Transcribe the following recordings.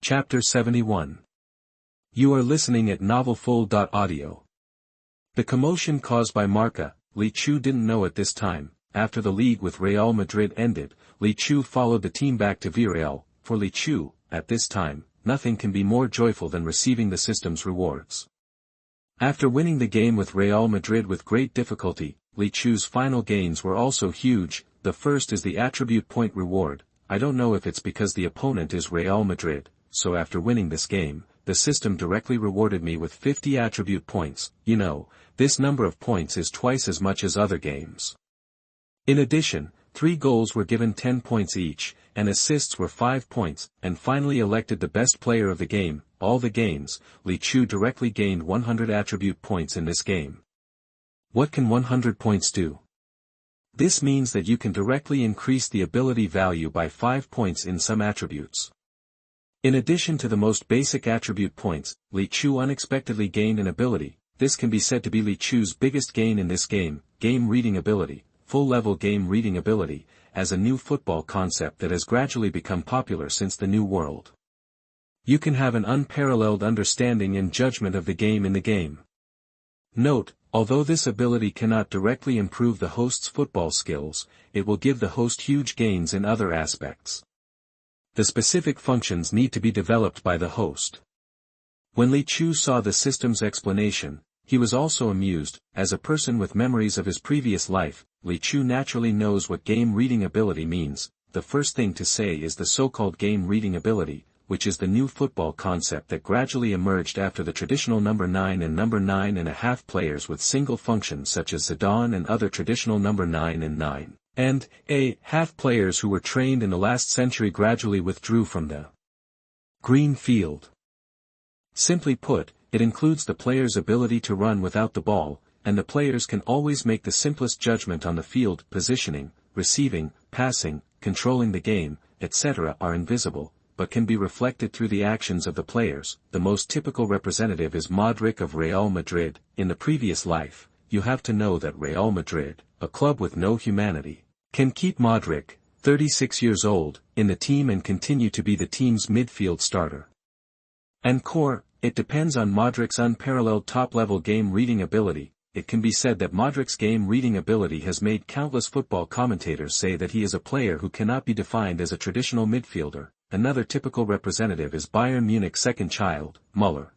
Chapter 71. You are listening at novelfull.audio. The commotion caused by Marca, Li Chu didn't know at this time. After the league with Real Madrid ended, Li Chu followed the team back to Villarreal. For Li Chu, at this time, nothing can be more joyful than receiving the system's rewards. After winning the game with Real Madrid with great difficulty, Li Chu's final gains were also huge. The first is the attribute point reward. I don't know if it's because the opponent is Real Madrid, so after winning this game, the system directly rewarded me with 50 attribute points. You know, this number of points is twice as much as other games. In addition, 3 goals were given 10 points each, and assists were 5 points, and finally elected the best player of the game. All the games, Li Chu directly gained 100 attribute points in this game. What can 100 points do? This means that you can directly increase the ability value by 5 points in some attributes. In addition to the most basic attribute points, Li Chu unexpectedly gained an ability. This can be said to be Li Chu's biggest gain in this game, game reading ability, full-level game reading ability, as a new football concept that has gradually become popular since the New World. You can have an unparalleled understanding and judgment of the game in the game. Note, although this ability cannot directly improve the host's football skills, it will give the host huge gains in other aspects. The specific functions need to be developed by the host. When Li Chu saw the system's explanation, he was also amused. As a person with memories of his previous life, Li Chu naturally knows what game reading ability means. The first thing to say is the so-called game reading ability, which is the new football concept that gradually emerged after the traditional number 9 and number 9.5 players with single functions such as Zidane and other traditional number 9 and 9.5 players who were trained in the last century gradually withdrew from the green field. Simply put, it includes the player's ability to run without the ball, and the players can always make the simplest judgment on the field. Positioning, receiving, passing, controlling the game, etc. are invisible, but can be reflected through the actions of the players. The most typical representative is Modric of Real Madrid. In the previous life, you have to know that Real Madrid, a club with no humanity, can keep Modric, 36 years old, in the team and continue to be the team's midfield starter. And core, it depends on Modric's unparalleled top-level game reading ability. It can be said that Modric's game reading ability has made countless football commentators say that he is a player who cannot be defined as a traditional midfielder. Another typical representative is Bayern Munich's second child, Müller.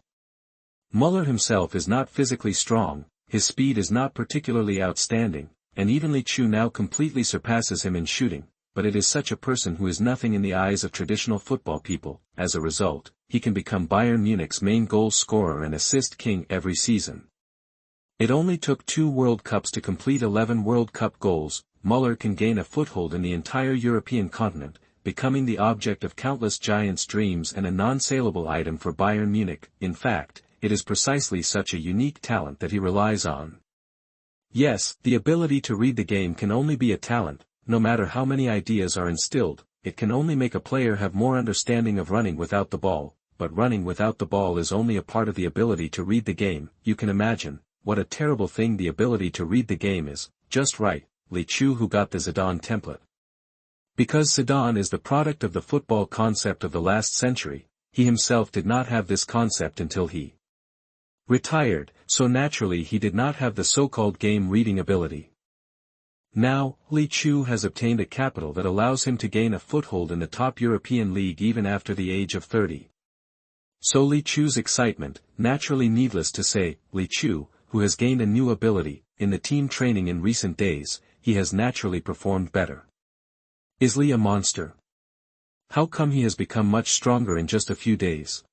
Müller himself is not physically strong, his speed is not particularly outstanding, and even Li Chu now completely surpasses him in shooting, but it is such a person who is nothing in the eyes of traditional football people. As a result, he can become Bayern Munich's main goal scorer and assist king every season. It only took 2 World Cups to complete 11 World Cup goals. Müller can gain a foothold in the entire European continent, becoming the object of countless giants' dreams and a non-saleable item for Bayern Munich. In fact, it is precisely such a unique talent that he relies on. Yes, the ability to read the game can only be a talent. No matter how many ideas are instilled, it can only make a player have more understanding of running without the ball, but running without the ball is only a part of the ability to read the game. You can imagine what a terrible thing the ability to read the game is. Just right, Li Chu who got the Zidane template. Because Zidane is the product of the football concept of the last century, he himself did not have this concept until he retired, so naturally he did not have the so-called game reading ability. Now, Li Chu has obtained a capital that allows him to gain a foothold in the top European league even after the age of 30. So Li Chu's excitement, naturally needless to say, Li Chu, who has gained a new ability, in the team training in recent days, he has naturally performed better. Is Li a monster? How come he has become much stronger in just a few days?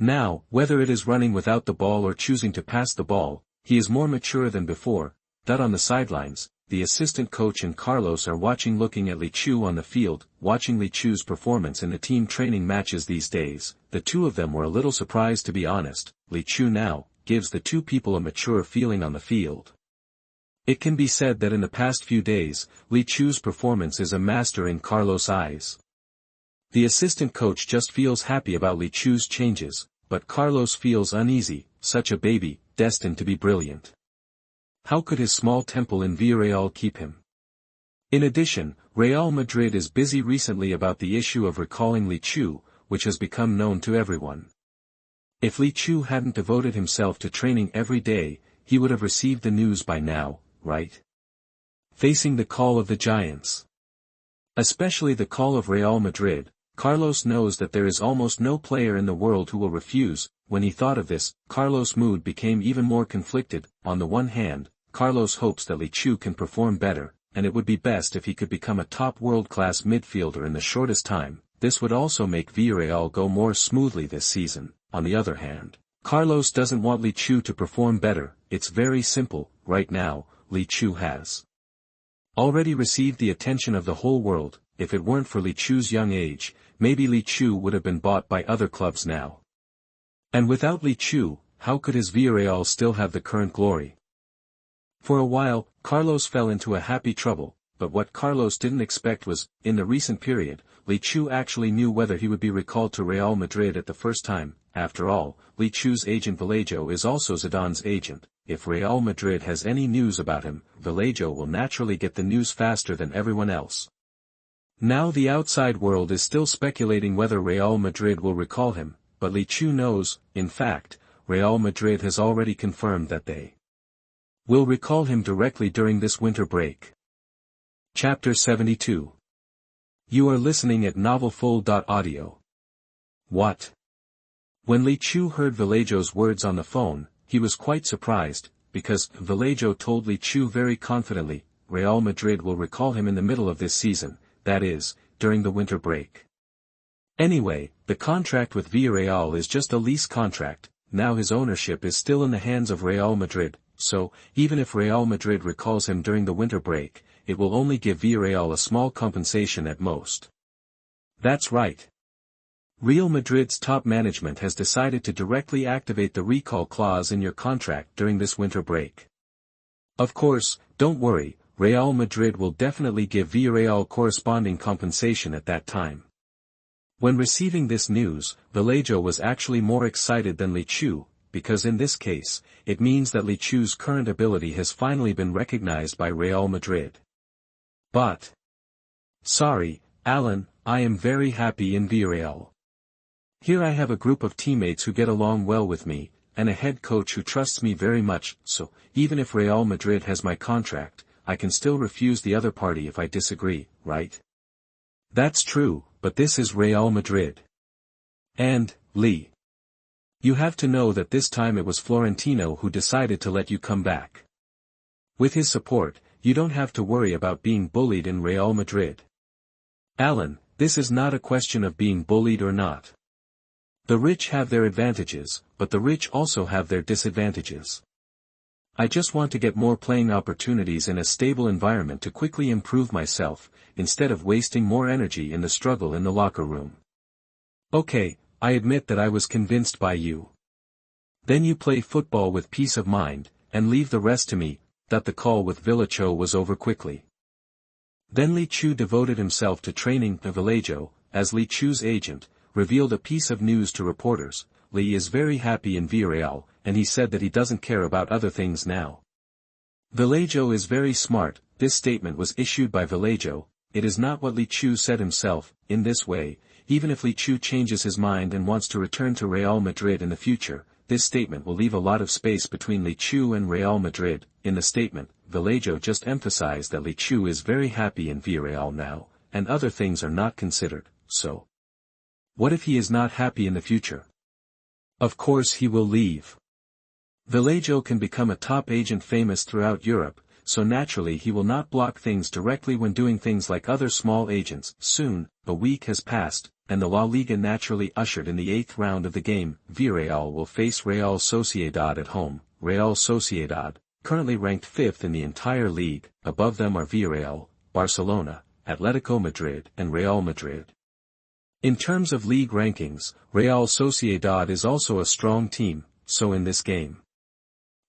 Now, whether it is running without the ball or choosing to pass the ball, he is more mature than before. On the sidelines, the assistant coach and Carlos are looking at Li Chu on the field, watching Li Chu's performance in the team training matches these days. The two of them were a little surprised, to be honest. Li Chu now gives the two people a mature feeling on the field. It can be said that in the past few days, Li Chu's performance is a master in Carlos' eyes. The assistant coach just feels happy about Li Chu's changes, but Carlos feels uneasy. Such a baby, destined to be brilliant. How could his small temple in Villarreal keep him? In addition, Real Madrid is busy recently about the issue of recalling Li Chu, which has become known to everyone. If Li Chu hadn't devoted himself to training every day, he would have received the news by now, right? Facing the call of the giants. Especially the call of Real Madrid, Carlos knows that there is almost no player in the world who will refuse. When he thought of this, Carlos' mood became even more conflicted. On the one hand, Carlos hopes that Li Chu can perform better, and it would be best if he could become a top world-class midfielder in the shortest time. This would also make Villarreal go more smoothly this season. On the other hand, Carlos doesn't want Li Chu to perform better. It's very simple. Right now, Li Chu has already received the attention of the whole world. If it weren't for Li Chu's young age, maybe Li Chu would have been bought by other clubs now. And without Li Chu, how could his Villarreal still have the current glory? For a while, Carlos fell into a happy trouble, but what Carlos didn't expect was, in the recent period, Li Chu actually knew whether he would be recalled to Real Madrid at the first time. After all, Li Chu's agent Vallejo is also Zidane's agent. If Real Madrid has any news about him, Vallejo will naturally get the news faster than everyone else. Now the outside world is still speculating whether Real Madrid will recall him, but Li Chu knows. In fact, Real Madrid has already confirmed that they will recall him directly during this winter break. Chapter 72. You are listening at novelfull.audio. What? When Li Chu heard Vallejo's words on the phone, he was quite surprised, because Vallejo told Li Chu very confidently, Real Madrid will recall him in the middle of this season, that is, during the winter break. Anyway, the contract with Villarreal is just a lease contract. Now his ownership is still in the hands of Real Madrid, so, even if Real Madrid recalls him during the winter break, it will only give Villarreal a small compensation at most. That's right. Real Madrid's top management has decided to directly activate the recall clause in your contract during this winter break. Of course, don't worry, Real Madrid will definitely give Villarreal corresponding compensation at that time. When receiving this news, Vallejo was actually more excited than Li Chu, because in this case, it means that Li Chu's current ability has finally been recognized by Real Madrid. But sorry, Alan, I am very happy in Villarreal. Here I have a group of teammates who get along well with me, and a head coach who trusts me very much, so, even if Real Madrid has my contract, I can still refuse the other party if I disagree, right? That's true, but this is Real Madrid. And, Lee, you have to know that this time it was Florentino who decided to let you come back. With his support, you don't have to worry about being bullied in Real Madrid. Alan, this is not a question of being bullied or not. The rich have their advantages, but the rich also have their disadvantages. I just want to get more playing opportunities in a stable environment to quickly improve myself, instead of wasting more energy in the struggle in the locker room. Okay, I admit that I was convinced by you. Then you play football with peace of mind, and leave the rest to me. That the call with Vallejo was over quickly. Then Li Chu devoted himself to training. Vallejo, as Li Chu's agent, revealed a piece of news to reporters. Li is very happy in Villarreal, and he said that he doesn't care about other things now. Vallejo is very smart. This statement was issued by Vallejo. It is not what Li Chu said himself. In this way, even if Li Chu changes his mind and wants to return to Real Madrid in the future, this statement will leave a lot of space between Li Chu and Real Madrid. In the statement, Vallejo just emphasized that Li Chu is very happy in Villarreal now, and other things are not considered. So, what if he is not happy in the future? Of course he will leave. Vallejo can become a top agent famous throughout Europe, so naturally he will not block things directly when doing things like other small agents. Soon, a week has passed, and the La Liga naturally ushered in the 8th round of the game. Villarreal will face Real Sociedad at home. Real Sociedad, currently ranked 5th in the entire league. Above them are Villarreal, Barcelona, Atletico Madrid and Real Madrid. In terms of league rankings, Real Sociedad is also a strong team, so in this game,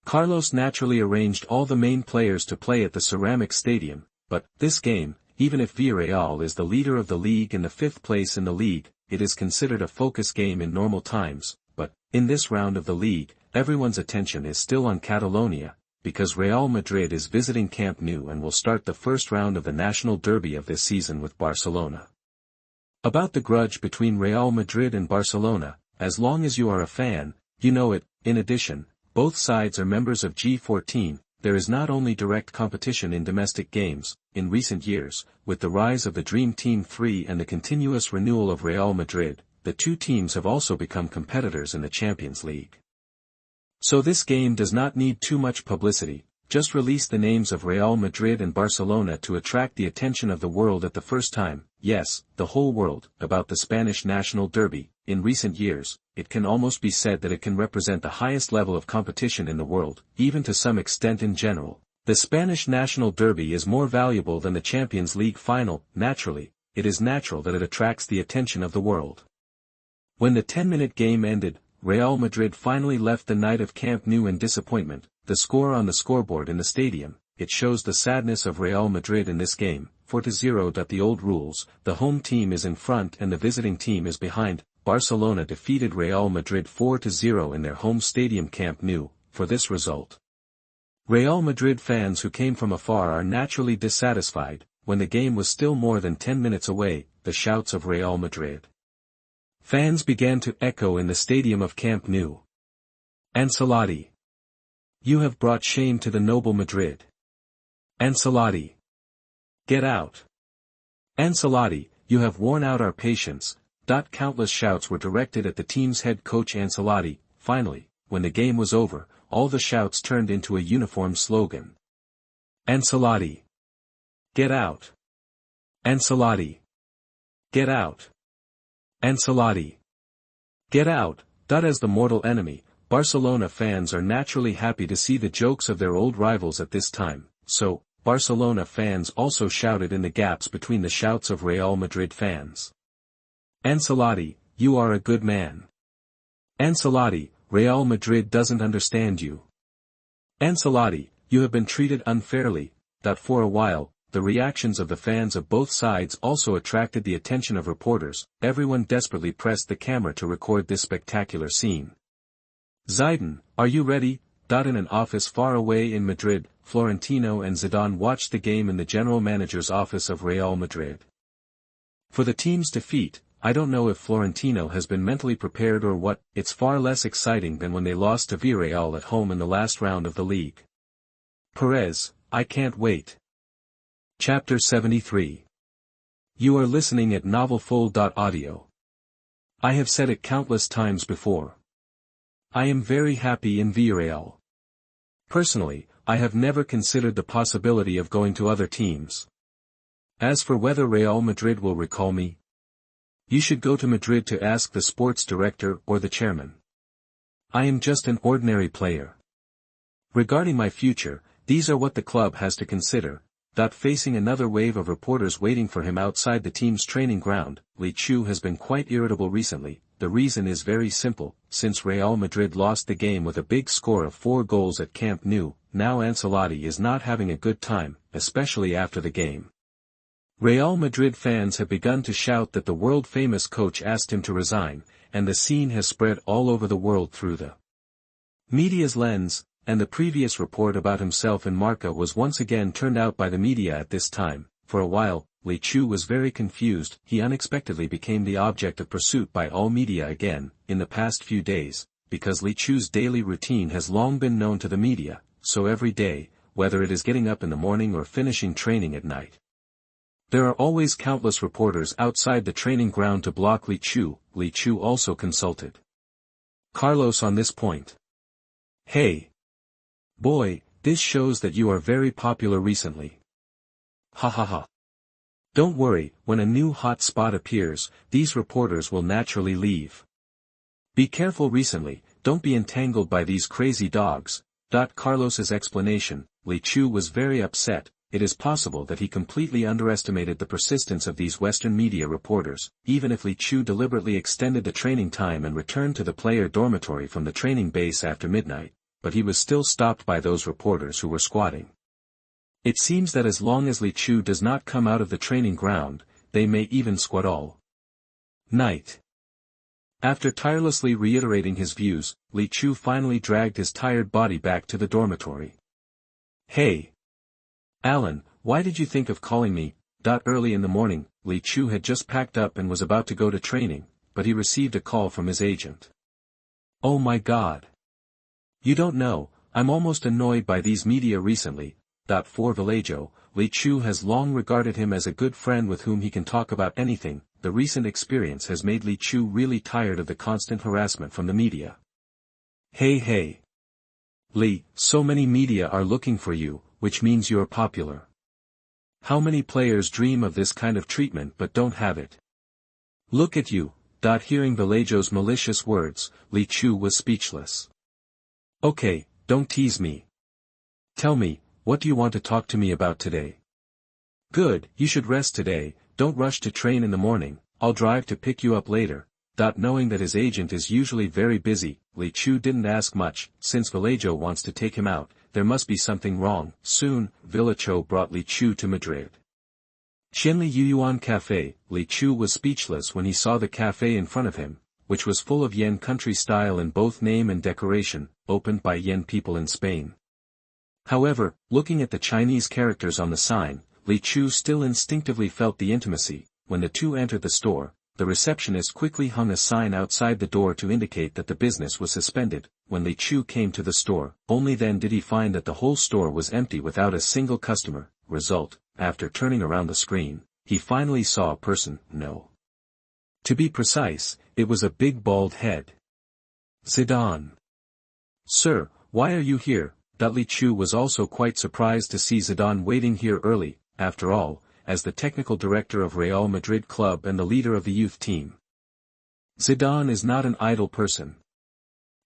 Carlos naturally arranged all the main players to play at the Ceramic Stadium, but, this game, even if Villarreal is the leader of the league and the 5th place in the league, it is considered a focus game in normal times, but, in this round of the league, everyone's attention is still on Catalonia, because Real Madrid is visiting Camp Nou and will start the first round of the national derby of this season with Barcelona. About the grudge between Real Madrid and Barcelona, as long as you are a fan, you know it. In addition, both sides are members of G14. There is not only direct competition in domestic games. In recent years, with the rise of the Dream Team 3 and the continuous renewal of Real Madrid, the two teams have also become competitors in the Champions League. So this game does not need too much publicity. Just release the names of Real Madrid and Barcelona to attract the attention of the world at the first time, yes, the whole world, about the Spanish national derby. In recent years, it can almost be said that it can represent the highest level of competition in the world, even to some extent in general. The Spanish national derby is more valuable than the Champions League final. Naturally, it is natural that it attracts the attention of the world. When the 10-minute game ended, Real Madrid finally left the night of Camp Nou in disappointment. The score on the scoreboard in the stadium, it shows the sadness of Real Madrid in this game. 4-0. The old rules, the home team is in front and the visiting team is behind. Barcelona defeated Real Madrid 4-0 in their home stadium Camp Nou. For this result, Real Madrid fans who came from afar are naturally dissatisfied. When the game was still more than 10 minutes away, the shouts of Real Madrid fans began to echo in the stadium of Camp Nou. Ancelotti, you have brought shame to the noble Madrid. Ancelotti, get out. Ancelotti, you have worn out our patience. Countless shouts were directed at the team's head coach Ancelotti. Finally, when the game was over, all the shouts turned into a uniform slogan. Ancelotti, get out. Ancelotti, get out. Ancelotti, get out. As the mortal enemy, Barcelona fans are naturally happy to see the jokes of their old rivals at this time, so, Barcelona fans also shouted in the gaps between the shouts of Real Madrid fans. Ancelotti, you are a good man. Ancelotti, Real Madrid doesn't understand you. Ancelotti, you have been treated unfairly. For a while, the reactions of the fans of both sides also attracted the attention of reporters. Everyone desperately pressed the camera to record this spectacular scene. Zidane, are you ready? In an office far away in Madrid, Florentino and Zidane watched the game in the general manager's office of Real Madrid. For the team's defeat, I don't know if Florentino has been mentally prepared or what. It's far less exciting than when they lost to Villarreal at home in the last round of the league. Perez, I can't wait. Chapter 73. You are listening at novelfull.audio. I have said it countless times before. I am very happy in Villarreal. Personally, I have never considered the possibility of going to other teams. As for whether Real Madrid will recall me, you should go to Madrid to ask the sports director or the chairman. I am just an ordinary player. Regarding my future, these are what the club has to consider. Facing another wave of reporters waiting for him outside the team's training ground, Li Chu has been quite irritable recently. The reason is very simple. Since Real Madrid lost the game with a big score of 4 goals at Camp Nou, now Ancelotti is not having a good time, especially after the game. Real Madrid fans have begun to shout that the world-famous coach asked him to resign, and the scene has spread all over the world through the media's lens, and the previous report about himself in Marca was once again turned out by the media at this time. For a while, Li Chu was very confused. He unexpectedly became the object of pursuit by all media again, in the past few days, because Li Chu's daily routine has long been known to the media, so every day, whether it is getting up in the morning or finishing training at night, there are always countless reporters outside the training ground to block Li Chu. Li Chu also consulted Carlos on this point. Hey, boy, this shows that you are very popular recently. Ha ha ha. Don't worry, when a new hot spot appears, these reporters will naturally leave. Be careful recently, don't be entangled by these crazy dogs. Carlos's explanation, Li Chu was very upset. It is possible that he completely underestimated the persistence of these Western media reporters. Even if Li Chu deliberately extended the training time and returned to the player dormitory from the training base after midnight, but he was still stopped by those reporters who were squatting. It seems that as long as Li Chu does not come out of the training ground, they may even squat all night. After tirelessly reiterating his views, Li Chu finally dragged his tired body back to the dormitory. Hey, Alan, why did you think of calling me? Early in the morning, Li Chu had just packed up and was about to go to training, but he received a call from his agent. "Oh my God. You don't know, I'm almost annoyed by these media recently." For Vallejo, Li Chu has long regarded him as a good friend with whom he can talk about anything. The recent experience has made Li Chu really tired of the constant harassment from the media. Hey. Li, so many media are looking for you, which means you're popular. How many players dream of this kind of treatment but don't have it? Look at you. Hearing Vallejo's malicious words, Li Chu was speechless. Okay, don't tease me. Tell me, what do you want to talk to me about today? Good, you should rest today, don't rush to train in the morning, I'll drive to pick you up later. Knowing that his agent is usually very busy, Li Chu didn't ask much. Since Vallejo wants to take him out, there must be something wrong. Soon, Vallejo brought Li Chu to Madrid. Qianli Yuan Cafe. Li Chu was speechless when he saw the cafe in front of him, which was full of Yen country style in both name and decoration, opened by Yen people in Spain. However, looking at the Chinese characters on the sign, Li Chu still instinctively felt the intimacy. When the two entered the store, the receptionist quickly hung a sign outside the door to indicate that the business was suspended. When Li Chu came to the store, only then did he find that the whole store was empty without a single customer. Result, after turning around the screen, he finally saw a person. No. To be precise, it was a big bald head. Zidane. Sir, why are you here? Li Chu was also quite surprised to see Zidane waiting here early. After all, as the technical director of Real Madrid club and the leader of the youth team, Zidane is not an idle person.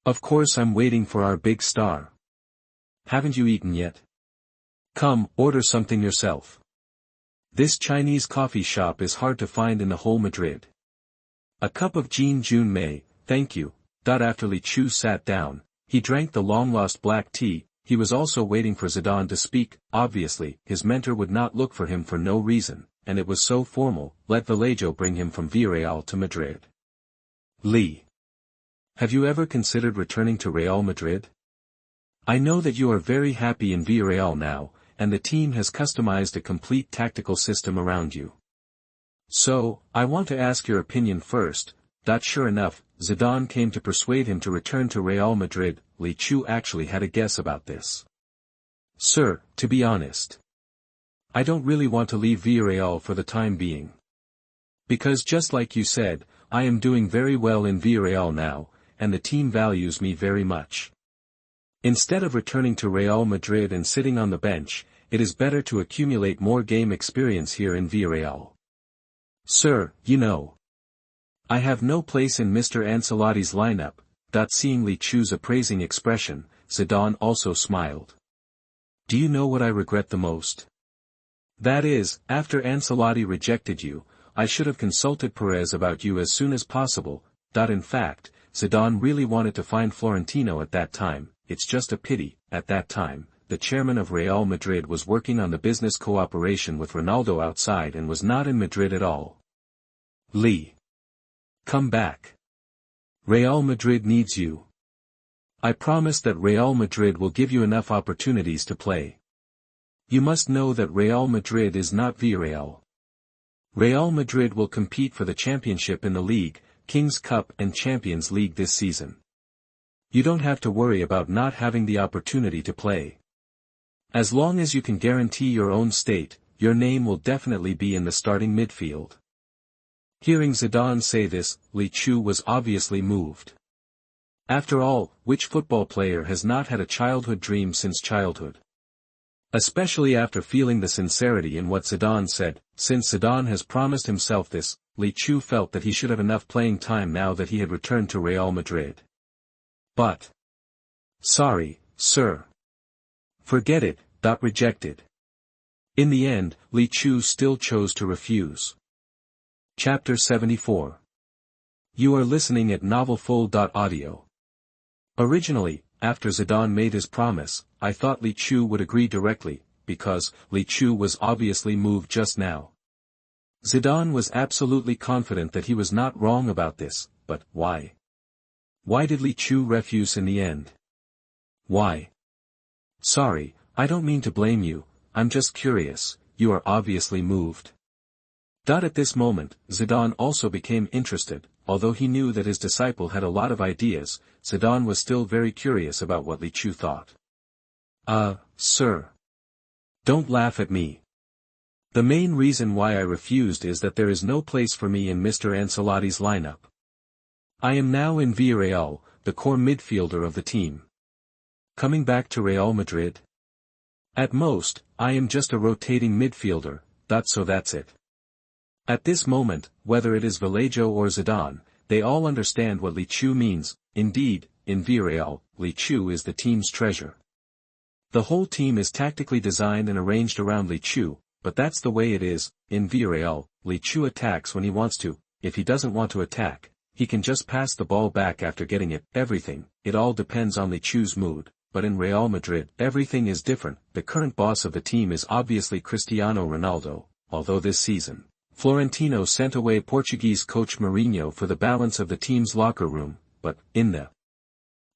Of course I'm waiting for our big star. Haven't you eaten yet? Come, order something yourself. This Chinese coffee shop is hard to find in the whole Madrid. A cup of Jun Mei, thank you. After Li Chu sat down, he drank the long-lost black tea. He was also waiting for Zidane to speak. Obviously, his mentor would not look for him for no reason, and it was so formal. Let Vallejo bring him from Villarreal to Madrid. Li. Have you ever considered returning to Real Madrid? I know that you are very happy in Villarreal now, and the team has customized a complete tactical system around you. So, I want to ask your opinion first. Sure enough, Zidane came to persuade him to return to Real Madrid. Li Chu actually had a guess about this. Sir, to be honest, I don't really want to leave Villarreal for the time being. Because just like you said, I am doing very well in Villarreal now, and the team values me very much. Instead of returning to Real Madrid and sitting on the bench, it is better to accumulate more game experience here in Villarreal. Sir, you know, I have no place in Mr. Ancelotti's lineup. Seeing Li Chu's appraising expression, Zidane also smiled. Do you know what I regret the most? That is, after Ancelotti rejected you, I should have consulted Perez about you as soon as possible. In fact, Zidane really wanted to find Florentino at that time. It's just a pity. At that time, the chairman of Real Madrid was working on the business cooperation with Ronaldo outside and was not in Madrid at all. Li. Come back. Real Madrid needs you. I promise that Real Madrid will give you enough opportunities to play. You must know that Real Madrid is not Villarreal. Real Madrid will compete for the championship in the league, King's Cup and Champions League this season. You don't have to worry about not having the opportunity to play. As long as you can guarantee your own state, your name will definitely be in the starting midfield. Hearing Zidane say this, Li Chu was obviously moved. After all, which football player has not had a childhood dream since childhood? Especially after feeling the sincerity in what Zidane said. Since Zidane has promised himself this, Li Chu felt that he should have enough playing time now that he had returned to Real Madrid. But, sorry, sir. Forget it. Rejected. In the end, Li Chu still chose to refuse. Chapter 74. You are listening at novelfull.audio. Originally, after Zidane made his promise, I thought Li Chu would agree directly, because Li Chu was obviously moved just now. Zidane was absolutely confident that he was not wrong about this, but why? Why did Li Chu refuse in the end? Why? Sorry, I don't mean to blame you, I'm just curious. You are obviously moved. At this moment, Zidane also became interested. Although he knew that his disciple had a lot of ideas, Zidane was still very curious about what Li Chu thought. Sir. Don't laugh at me. The main reason why I refused is that there is no place for me in Mr. Ancelotti's lineup. I am now in Villarreal, the core midfielder of the team. Coming back to Real Madrid? At most, I am just a rotating midfielder, so that's it. At this moment, whether it is Vallejo or Zidane, they all understand what Li Chu means. Indeed, in Villarreal, Li Chu is the team's treasure. The whole team is tactically designed and arranged around Li Chu, but that's the way it is. In Villarreal, Li Chu attacks when he wants to. If he doesn't want to attack, he can just pass the ball back after getting it. It all depends on Li Chu's mood. But in Real Madrid, everything is different. The current boss of the team is obviously Cristiano Ronaldo, although this season, Florentino sent away Portuguese coach Mourinho for the balance of the team's locker room, but, in the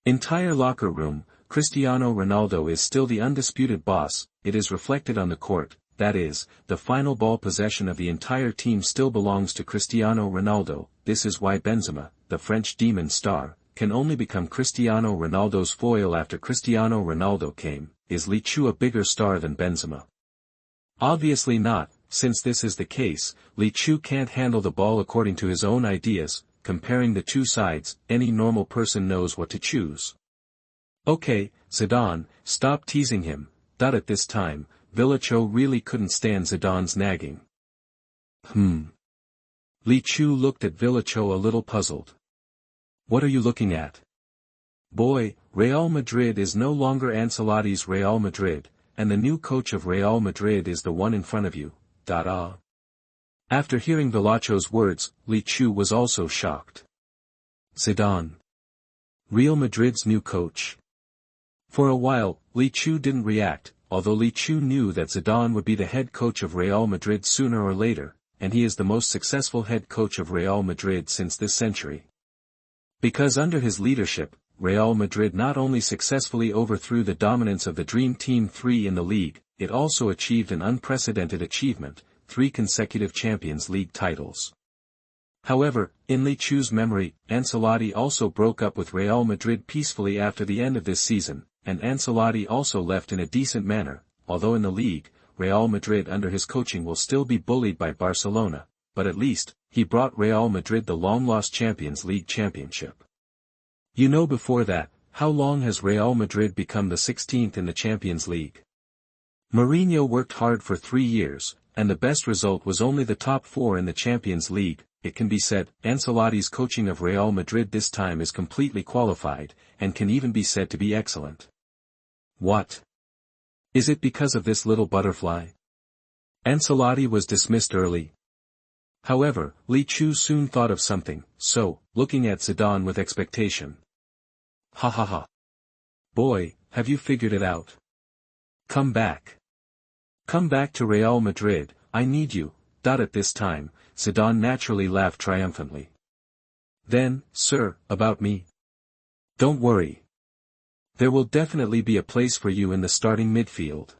entire locker room, Cristiano Ronaldo is still the undisputed boss. It is reflected on the court, that is, the final ball possession of the entire team still belongs to Cristiano Ronaldo. This is why Benzema, the French demon star, can only become Cristiano Ronaldo's foil after Cristiano Ronaldo came. Is Li Chu a bigger star than Benzema? Obviously not. Since this is the case, Li Chu can't handle the ball according to his own ideas. Comparing the two sides, any normal person knows what to choose. Okay, Zidane, stop teasing him. At this time, Chu really couldn't stand Zidane's nagging. Li Chu looked at Chu a little puzzled. What are you looking at? Boy, Real Madrid is no longer Ancelotti's Real Madrid, and the new coach of Real Madrid is the one in front of you. After hearing Chu's words, Li Chu was also shocked. Zidane. Real Madrid's new coach. For a while, Li Chu didn't react, although Li Chu knew that Zidane would be the head coach of Real Madrid sooner or later, and he is the most successful head coach of Real Madrid since this century. Because under his leadership, Real Madrid not only successfully overthrew the dominance of the Dream Team 3 in the league, it also achieved an unprecedented achievement, 3 consecutive Champions League titles. However, in Li Chu's memory, Ancelotti also broke up with Real Madrid peacefully after the end of this season, and Ancelotti also left in a decent manner. Although in the league, Real Madrid under his coaching will still be bullied by Barcelona, but at least, he brought Real Madrid the long-lost Champions League championship. Before that, how long has Real Madrid become the 16th in the Champions League? Mourinho worked hard for 3 years, and the best result was only the top 4 in the Champions League. It can be said, Ancelotti's coaching of Real Madrid this time is completely qualified, and can even be said to be excellent. What? Is it because of this little butterfly? Ancelotti was dismissed early. However, Li Chu soon thought of something, looking at Zidane with expectation. Ha ha ha. Boy, have you figured it out? Come back. Come back to Real Madrid, I need you. At this time, Zidane naturally laughed triumphantly. Then, sir, about me? Don't worry. There will definitely be a place for you in the starting midfield.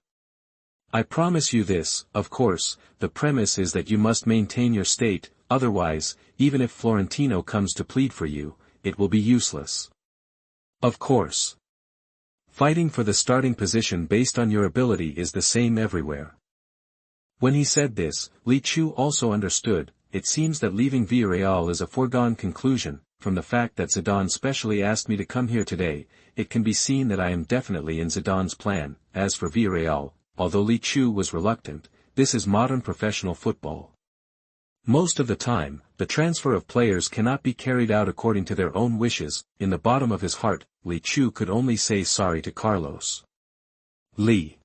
I promise you this. Of course, the premise is that you must maintain your state, otherwise, even if Florentino comes to plead for you, it will be useless. Of course. Fighting for the starting position based on your ability is the same everywhere. When he said this, Li Chu also understood. It seems that leaving Villarreal is a foregone conclusion. From the fact that Zidane specially asked me to come here today, it can be seen that I am definitely in Zidane's plan. As for Villarreal, although Li Chu was reluctant, this is modern professional football. Most of the time, the transfer of players cannot be carried out according to their own wishes. In the bottom of his heart, Li Chu could only say sorry to Carlos. Li.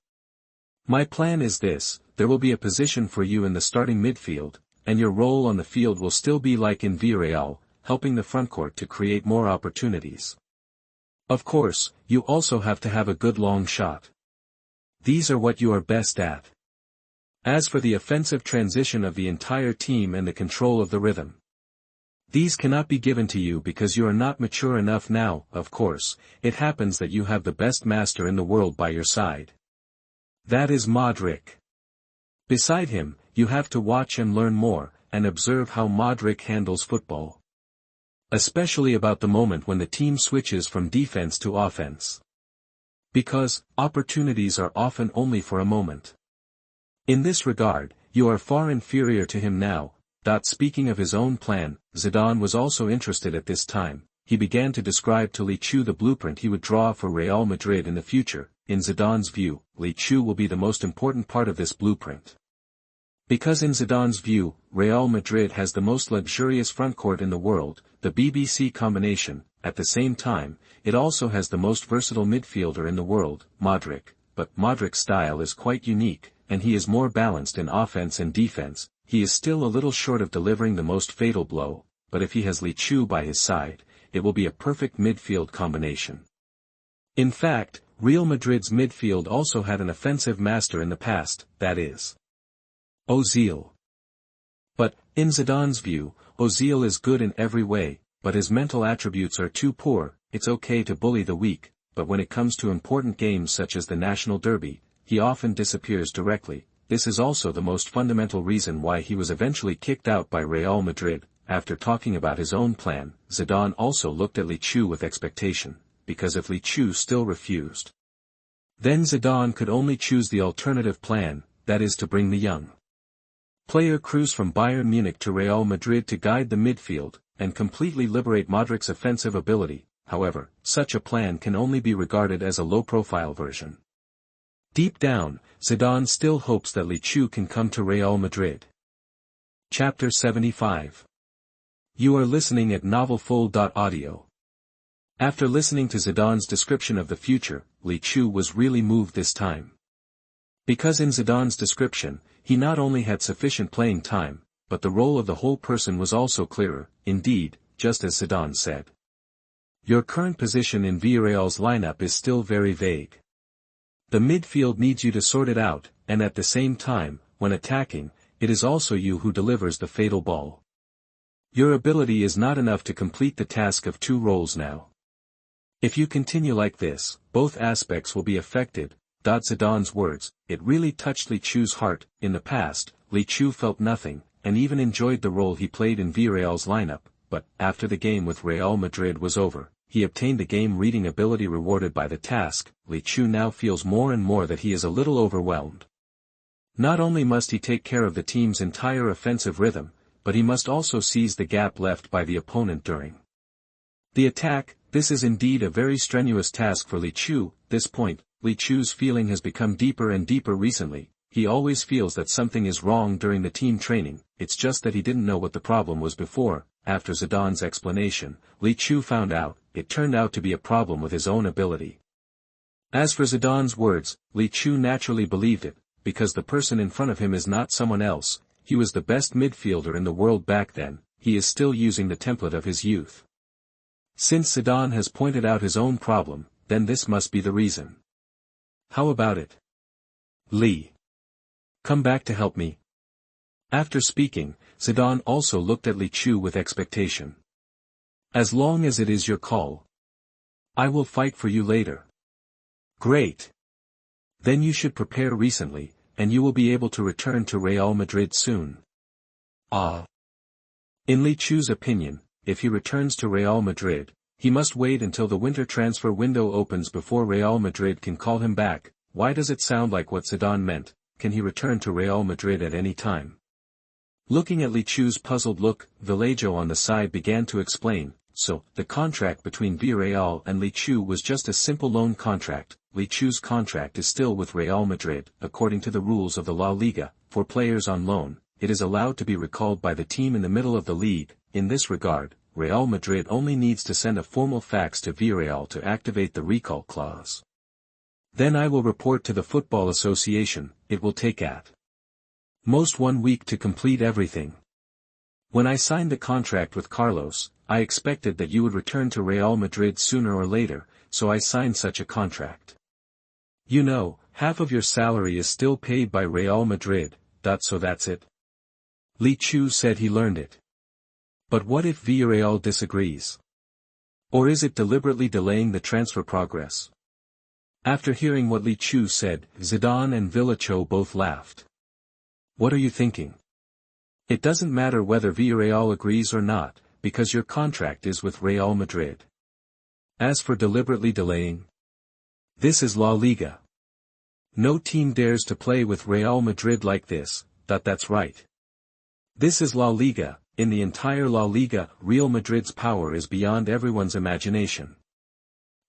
My plan is this, there will be a position for you in the starting midfield, and your role on the field will still be like in Villarreal, helping the frontcourt to create more opportunities. Of course, you also have to have a good long shot. These are what you are best at. As for the offensive transition of the entire team and the control of the rhythm, these cannot be given to you because you are not mature enough now. Of course, it happens that you have the best master in the world by your side. That is Modric. Beside him, you have to watch and learn more, and observe how Modric handles football. Especially about the moment when the team switches from defense to offense. Because, opportunities are often only for a moment. In this regard, you are far inferior to him now. Speaking of his own plan, Zidane was also interested at this time. He began to describe to Li Chu the blueprint he would draw for Real Madrid in the future. In Zidane's view, Li Chu will be the most important part of this blueprint. Because in Zidane's view, Real Madrid has the most luxurious frontcourt in the world, the BBC combination. At the same time, it also has the most versatile midfielder in the world, Modric. But Modric's style is quite unique, and he is more balanced in offense and defense. He is still a little short of delivering the most fatal blow, but if he has Li Chu by his side, it will be a perfect midfield combination. In fact, Real Madrid's midfield also had an offensive master in the past, that is, Ozil. But, in Zidane's view, Ozil is good in every way, but his mental attributes are too poor. It's okay to bully the weak, but when it comes to important games such as the National Derby, he often disappears directly. This is also the most fundamental reason why he was eventually kicked out by Real Madrid. After talking about his own plan, Zidane also looked at Li Chu with expectation, because if Li Chu still refused, then Zidane could only choose the alternative plan, that is to bring the young player Cruz from Bayern Munich to Real Madrid to guide the midfield, and completely liberate Modric's offensive ability. However, such a plan can only be regarded as a low-profile version. Deep down, Zidane still hopes that Li Chu can come to Real Madrid. Chapter 75. You are listening at novelfull.audio. After listening to Zidane's description of the future, Li Chu was really moved this time. Because in Zidane's description, he not only had sufficient playing time, but the role of the whole person was also clearer. Indeed, just as Zidane said, your current position in Villarreal's lineup is still very vague. The midfield needs you to sort it out, and at the same time, when attacking, it is also you who delivers the fatal ball. Your ability is not enough to complete the task of two roles now. If you continue like this, both aspects will be affected. Zidane's words, it really touched Li Chu's heart. In the past, Li Chu felt nothing, and even enjoyed the role he played in Villarreal's lineup, but, after the game with Real Madrid was over, he obtained the game-reading ability rewarded by the task. Li Chu now feels more and more that he is a little overwhelmed. Not only must he take care of the team's entire offensive rhythm, but he must also seize the gap left by the opponent during the attack. This is indeed a very strenuous task for Li Chu. This point, Li Chu's feeling has become deeper and deeper recently. He always feels that something is wrong during the team training. It's just that he didn't know what the problem was before. After Zidane's explanation, Li Chu found out. It turned out to be a problem with his own ability. As for Zidane's words, Li Chu naturally believed it, because the person in front of him is not someone else. He was the best midfielder in the world back then. He is still using the template of his youth. Since Zidane has pointed out his own problem, then this must be the reason. How about it, Li? Come back to help me. After speaking, Zidane also looked at Li Chu with expectation. As long as it is your call, I will fight for you later. Great. Then you should prepare recently, and you will be able to return to Real Madrid soon. In Li Chu's opinion, if he returns to Real Madrid, he must wait until the winter transfer window opens before Real Madrid can call him back. Why does it sound like what Zidane meant? Can he return to Real Madrid at any time? Looking at Li Chu's puzzled look, Vallejo on the side began to explain. So, the contract between Villarreal and Li Chu was just a simple loan contract. Li Chu's contract is still with Real Madrid. According to the rules of the La Liga, for players on loan, it is allowed to be recalled by the team in the middle of the league. In this regard, Real Madrid only needs to send a formal fax to Villarreal to activate the recall clause. Then I will report to the Football Association. It will take at most 1 week to complete everything. When I signed the contract with Carlos, I expected that you would return to Real Madrid sooner or later, so I signed such a contract. You know, half of your salary is still paid by Real Madrid. So that's it. Li Chu said he learned it. But what if Villarreal disagrees? Or is it deliberately delaying the transfer progress? After hearing what Li Chu said, Zidane and Vallejo both laughed. What are you thinking? It doesn't matter whether Villarreal agrees or not, because your contract is with Real Madrid. As for deliberately delaying, this is La Liga. No team dares to play with Real Madrid like this. That's right. This is La Liga. In the entire La Liga, Real Madrid's power is beyond everyone's imagination.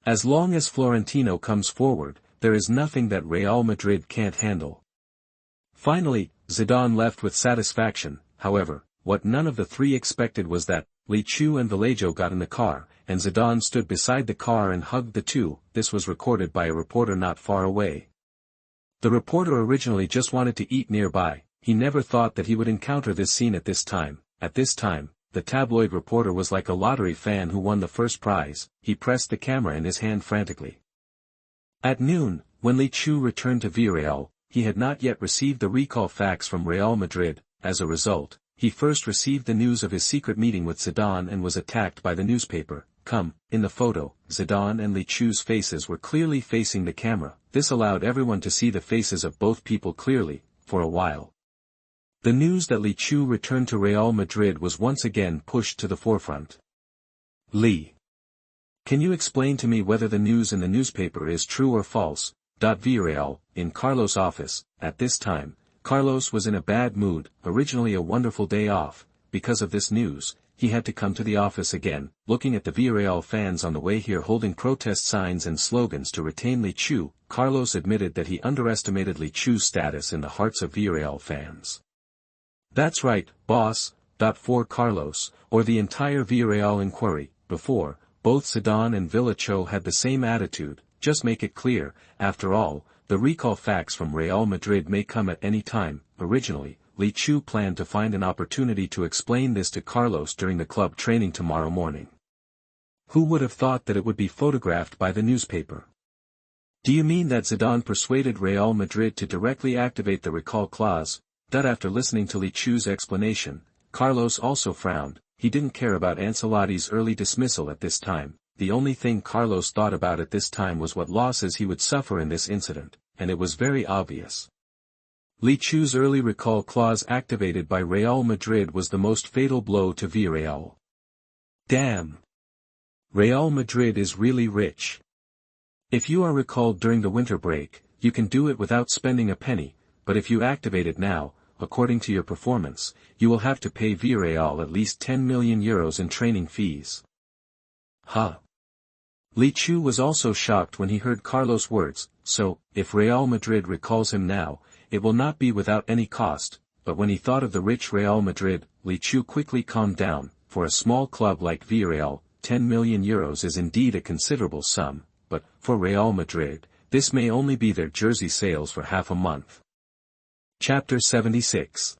As long as Florentino comes forward, there is nothing that Real Madrid can't handle. Finally, Zidane left with satisfaction. However, what none of the three expected was that Li Chu and Vallejo got in the car, and Zidane stood beside the car and hugged the two. This was recorded by a reporter not far away. The reporter originally just wanted to eat nearby. He never thought that he would encounter this scene at this time. At this time, the tabloid reporter was like a lottery fan who won the first prize. He pressed the camera in his hand frantically. At noon, when Li Chu returned to Villarreal, he had not yet received the recall fax from Real Madrid. As a result, he first received the news of his secret meeting with Zidane and was attacked by the newspaper. In the photo, Zidane and Li Chu's faces were clearly facing the camera. This allowed everyone to see the faces of both people clearly, for a while. The news that Li Chu returned to Real Madrid was once again pushed to the forefront. Li, can you explain to me whether the news in the newspaper is true or false? Villarreal, in Carlos' office. At this time, Carlos was in a bad mood. Originally a wonderful day off. Because of this news, he had to come to the office again, looking at the Villarreal fans on the way here holding protest signs and slogans to retain Li Chu. Carlos admitted that he underestimated Li Chu's status in the hearts of Villarreal fans. That's right, boss. For Carlos, or the entire Villarreal inquiry, before, both Zidane and Vallejo had the same attitude. Just make it clear. After all, the recall fax from Real Madrid may come at any time. Originally, Li Chu planned to find an opportunity to explain this to Carlos during the club training tomorrow morning. Who would have thought that it would be photographed by the newspaper? Do you mean that Zidane persuaded Real Madrid to directly activate the recall clause? After listening to Li Chu's explanation, Carlos also frowned. He didn't care about Ancelotti's early dismissal at this time. The only thing Carlos thought about at this time was what losses he would suffer in this incident, and it was very obvious. Li Chu's early recall clause activated by Real Madrid was the most fatal blow to Villarreal. Damn! Real Madrid is really rich. If you are recalled during the winter break, you can do it without spending a penny, but if you activate it now, according to your performance, you will have to pay Villarreal at least 10 million euros in training fees. Huh! Li Chu was also shocked when he heard Carlos' words. So, if Real Madrid recalls him now, it will not be without any cost. But when he thought of the rich Real Madrid, Li Chu quickly calmed down. For a small club like Villarreal, 10 million euros is indeed a considerable sum, but, for Real Madrid, this may only be their jersey sales for half a month. Chapter 76.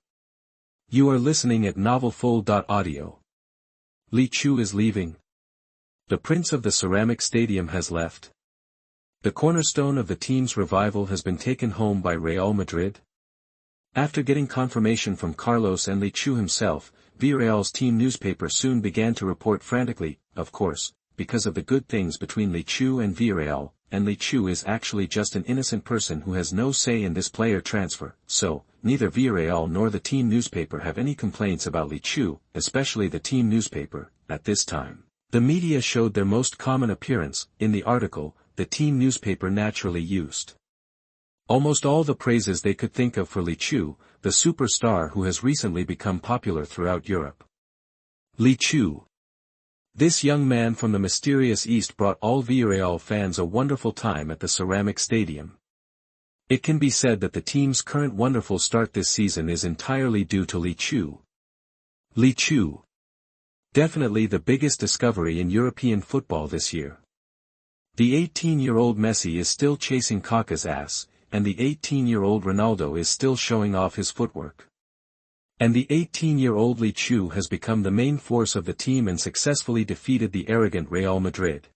You are listening at novelfull.audio. Li Chu is leaving. The prince of the ceramic stadium has left. The cornerstone of the team's revival has been taken home by Real Madrid. After getting confirmation from Carlos and Li Chu himself, Villarreal's team newspaper soon began to report frantically, of course, because of the good things between Li Chu and Villarreal, and Li Chu is actually just an innocent person who has no say in this player transfer. So, neither Villarreal nor the team newspaper have any complaints about Li Chu, especially the team newspaper, at this time. The media showed their most common appearance. In the article, the team newspaper naturally used almost all the praises they could think of for Li Chu, the superstar who has recently become popular throughout Europe. Li Chu. This young man from the mysterious East brought all Villarreal fans a wonderful time at the Ceramic Stadium. It can be said that the team's current wonderful start this season is entirely due to Li Chu. Li Chu. Definitely the biggest discovery in European football this year. The 18-year-old Messi is still chasing Kaká's ass, and the 18-year-old Ronaldo is still showing off his footwork. And the 18-year-old Li Chu has become the main force of the team and successfully defeated the arrogant Real Madrid.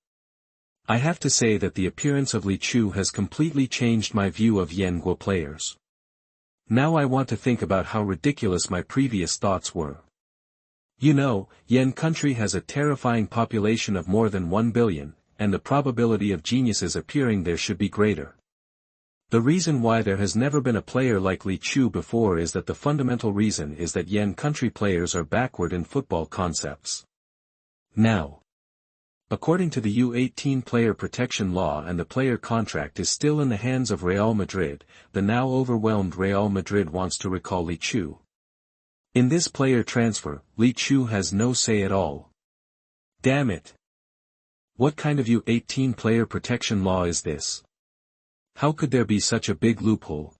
I have to say that the appearance of Li Chu has completely changed my view of Yenguo players. Now I want to think about how ridiculous my previous thoughts were. You know, Yen country has a terrifying population of more than 1 billion, and the probability of geniuses appearing there should be greater. The reason why there has never been a player like Li Chu before is that the fundamental reason is that Yen country players are backward in football concepts. Now, according to the U18 player protection law, and the player contract is still in the hands of Real Madrid, the now overwhelmed Real Madrid wants to recall Li Chu. In this player transfer, Li Chu has no say at all. Damn it! What kind of U18 player protection law is this? How could there be such a big loophole?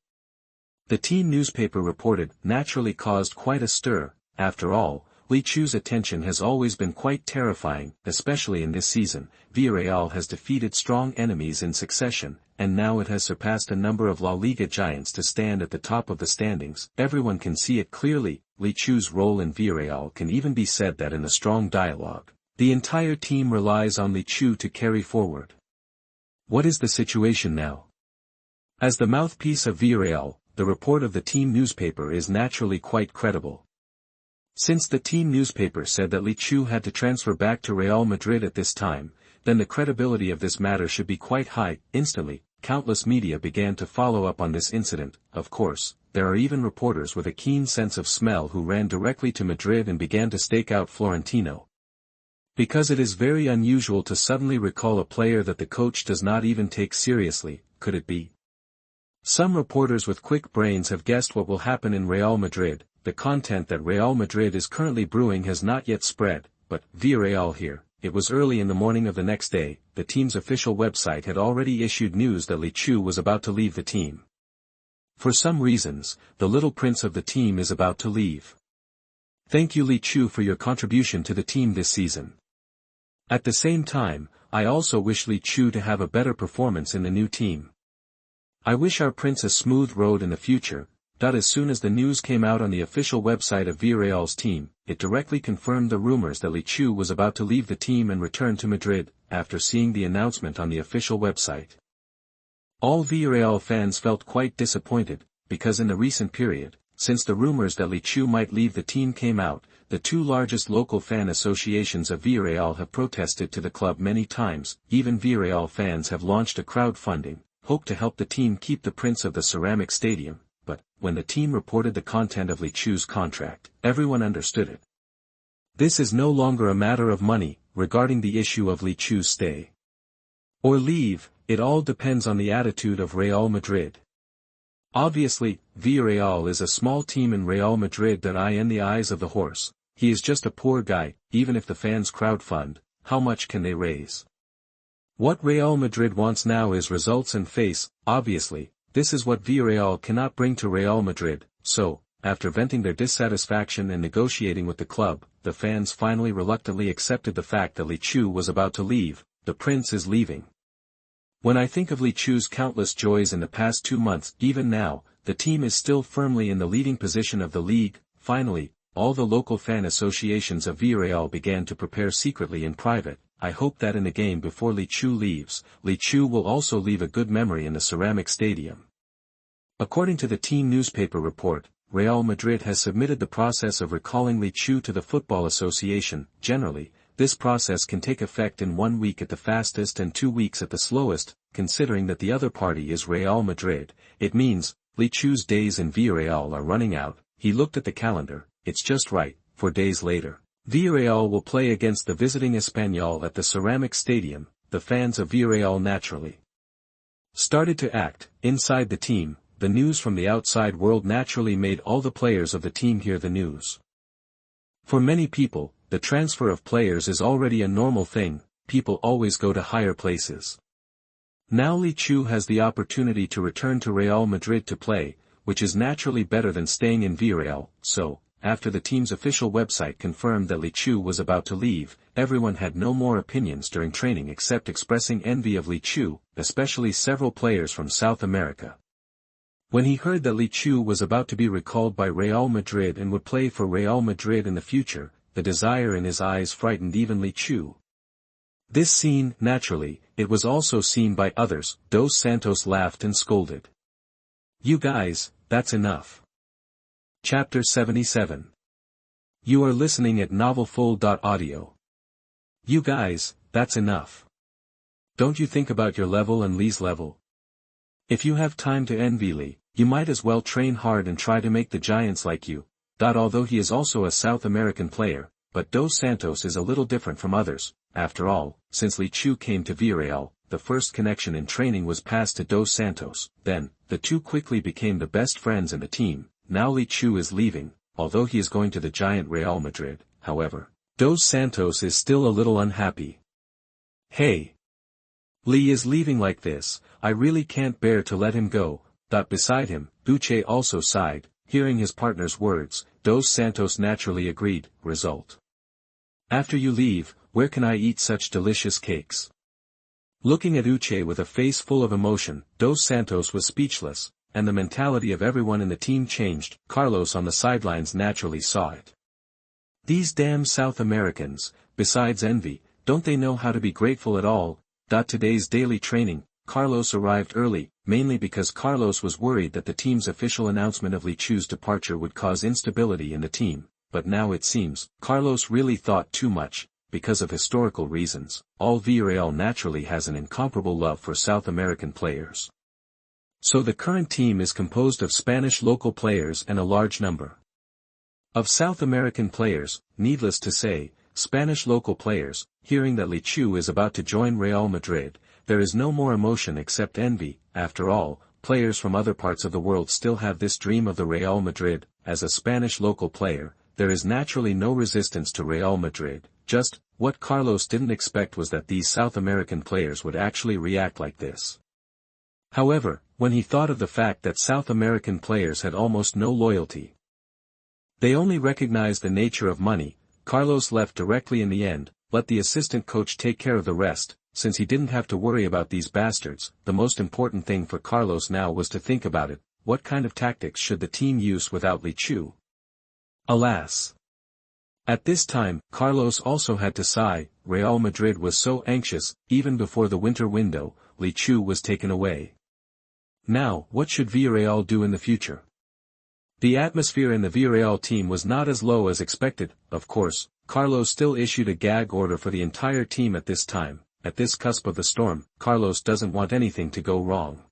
The team newspaper reported naturally caused quite a stir. After all, Li Chu's attention has always been quite terrifying, especially in this season. Villarreal has defeated strong enemies in succession, and now it has surpassed a number of La Liga giants to stand at the top of the standings. Everyone can see it clearly. Li Chu's role in Villarreal can even be said that in a strong dialogue. The entire team relies on Li Chu to carry forward. What is the situation now? As the mouthpiece of Villarreal, the report of the team newspaper is naturally quite credible. Since the team newspaper said that Li Chu had to transfer back to Real Madrid at this time, then the credibility of this matter should be quite high. Instantly, countless media began to follow up on this incident. Of course, there are even reporters with a keen sense of smell who ran directly to Madrid and began to stake out Florentino. Because it is very unusual to suddenly recall a player that the coach does not even take seriously. Could it be? Some reporters with quick brains have guessed what will happen in Real Madrid. The content that Real Madrid is currently brewing has not yet spread, but Villarreal here. It was early in the morning of the next day. The team's official website had already issued news that Li Chu was about to leave the team. For some reasons, the little prince of the team is about to leave. Thank you Li Chu for your contribution to the team this season. At the same time, I also wish Li Chu to have a better performance in the new team. I wish our prince a smooth road in the future. As soon as the news came out on the official website of Villarreal's team, it directly confirmed the rumors that Li Chu was about to leave the team and return to Madrid. After seeing the announcement on the official website, all Villarreal fans felt quite disappointed, because in the recent period, since the rumors that Li Chu might leave the team came out, the two largest local fan associations of Villarreal have protested to the club many times. Even Villarreal fans have launched a crowdfunding, hope to help the team keep the prince of the ceramic stadium. But, when the team reported the content of Li Chu's contract, everyone understood it. This is no longer a matter of money. Regarding the issue of Li Chu's stay or leave, it all depends on the attitude of Real Madrid. Obviously, Villarreal is a small team in Real Madrid that in the eyes of the horse, he is just a poor guy. Even if the fans crowdfund, how much can they raise? What Real Madrid wants now is results and face. Obviously, this is what Villarreal cannot bring to Real Madrid. So, after venting their dissatisfaction and negotiating with the club, the fans finally reluctantly accepted the fact that Li Chu was about to leave. The prince is leaving. When I think of Li Chu's countless joys in the past 2 months, even now, the team is still firmly in the leading position of the league. Finally, all the local fan associations of Villarreal began to prepare secretly in private. I hope that in the game before Li Chu leaves, Li Chu will also leave a good memory in the ceramic stadium. According to the team newspaper report, Real Madrid has submitted the process of recalling Li Chu to the Football Association. Generally, this process can take effect in 1 week at the fastest and 2 weeks at the slowest. Considering that the other party is Real Madrid, it means Li Chu's days in Villarreal are running out. He looked at the calendar. It's just right. 4 days later, Villarreal will play against the visiting Espanyol at the ceramic stadium. The fans of Villarreal naturally started to act. Inside the team, the news from the outside world naturally made all the players of the team hear the news. For many people, the transfer of players is already a normal thing. People always go to higher places. Now Li Chu has the opportunity to return to Real Madrid to play, which is naturally better than staying in Villarreal. So, after the team's official website confirmed that Li Chu was about to leave, everyone had no more opinions during training except expressing envy of Li Chu, especially several players from South America. When he heard that Li Chu was about to be recalled by Real Madrid and would play for Real Madrid in the future, the desire in his eyes frightened even Li Chu. This scene, naturally, it was also seen by others. Dos Santos laughed and scolded. "You guys, that's enough." Chapter 77. You are listening at novelfull.audio. You guys, that's enough. Don't you think about your level and Li's level? If you have time to envy Li, you might as well train hard and try to make the Giants like you. Although he is also a South American player, but Dos Santos is a little different from others. After all, since Li Chu came to Villarreal, the first connection in training was passed to Dos Santos. Then, the two quickly became the best friends in the team. Now Li Chu is leaving, although he is going to the giant Real Madrid. However, Dos Santos is still a little unhappy. Hey! Li is leaving like this, I really can't bear to let him go. Beside him, Uche also sighed. Hearing his partner's words, Dos Santos naturally agreed. Result. After you leave, where can I eat such delicious cakes? Looking at Uche with a face full of emotion, Dos Santos was speechless, and the mentality of everyone in the team changed. Carlos on the sidelines naturally saw it. These damn South Americans, besides envy, don't they know how to be grateful at all? Today's daily training, Carlos arrived early, mainly because Carlos was worried that the team's official announcement of Li Chu's departure would cause instability in the team, but now it seems, Carlos really thought too much. Because of historical reasons, all Villarreal naturally has an incomparable love for South American players. So the current team is composed of Spanish local players and a large number of South American players. Needless to say, Spanish local players, hearing that Li Chu is about to join Real Madrid, there is no more emotion except envy. After all, players from other parts of the world still have this dream of the Real Madrid. As a Spanish local player, there is naturally no resistance to Real Madrid. Just what Carlos didn't expect was that these South American players would actually react like this. However, when he thought of the fact that South American players had almost no loyalty, they only recognized the nature of money, Carlos left directly in the end. Let the assistant coach take care of the rest. Since he didn't have to worry about these bastards, the most important thing for Carlos now was to think about it. What kind of tactics should the team use without Li Chu? Alas! At this time, Carlos also had to sigh. Real Madrid was so anxious. Even before the winter window, Li Chu was taken away. Now, what should Villarreal do in the future? The atmosphere in the Villarreal team was not as low as expected. Of course, Carlos still issued a gag order for the entire team at this time. At this cusp of the storm, Carlos doesn't want anything to go wrong.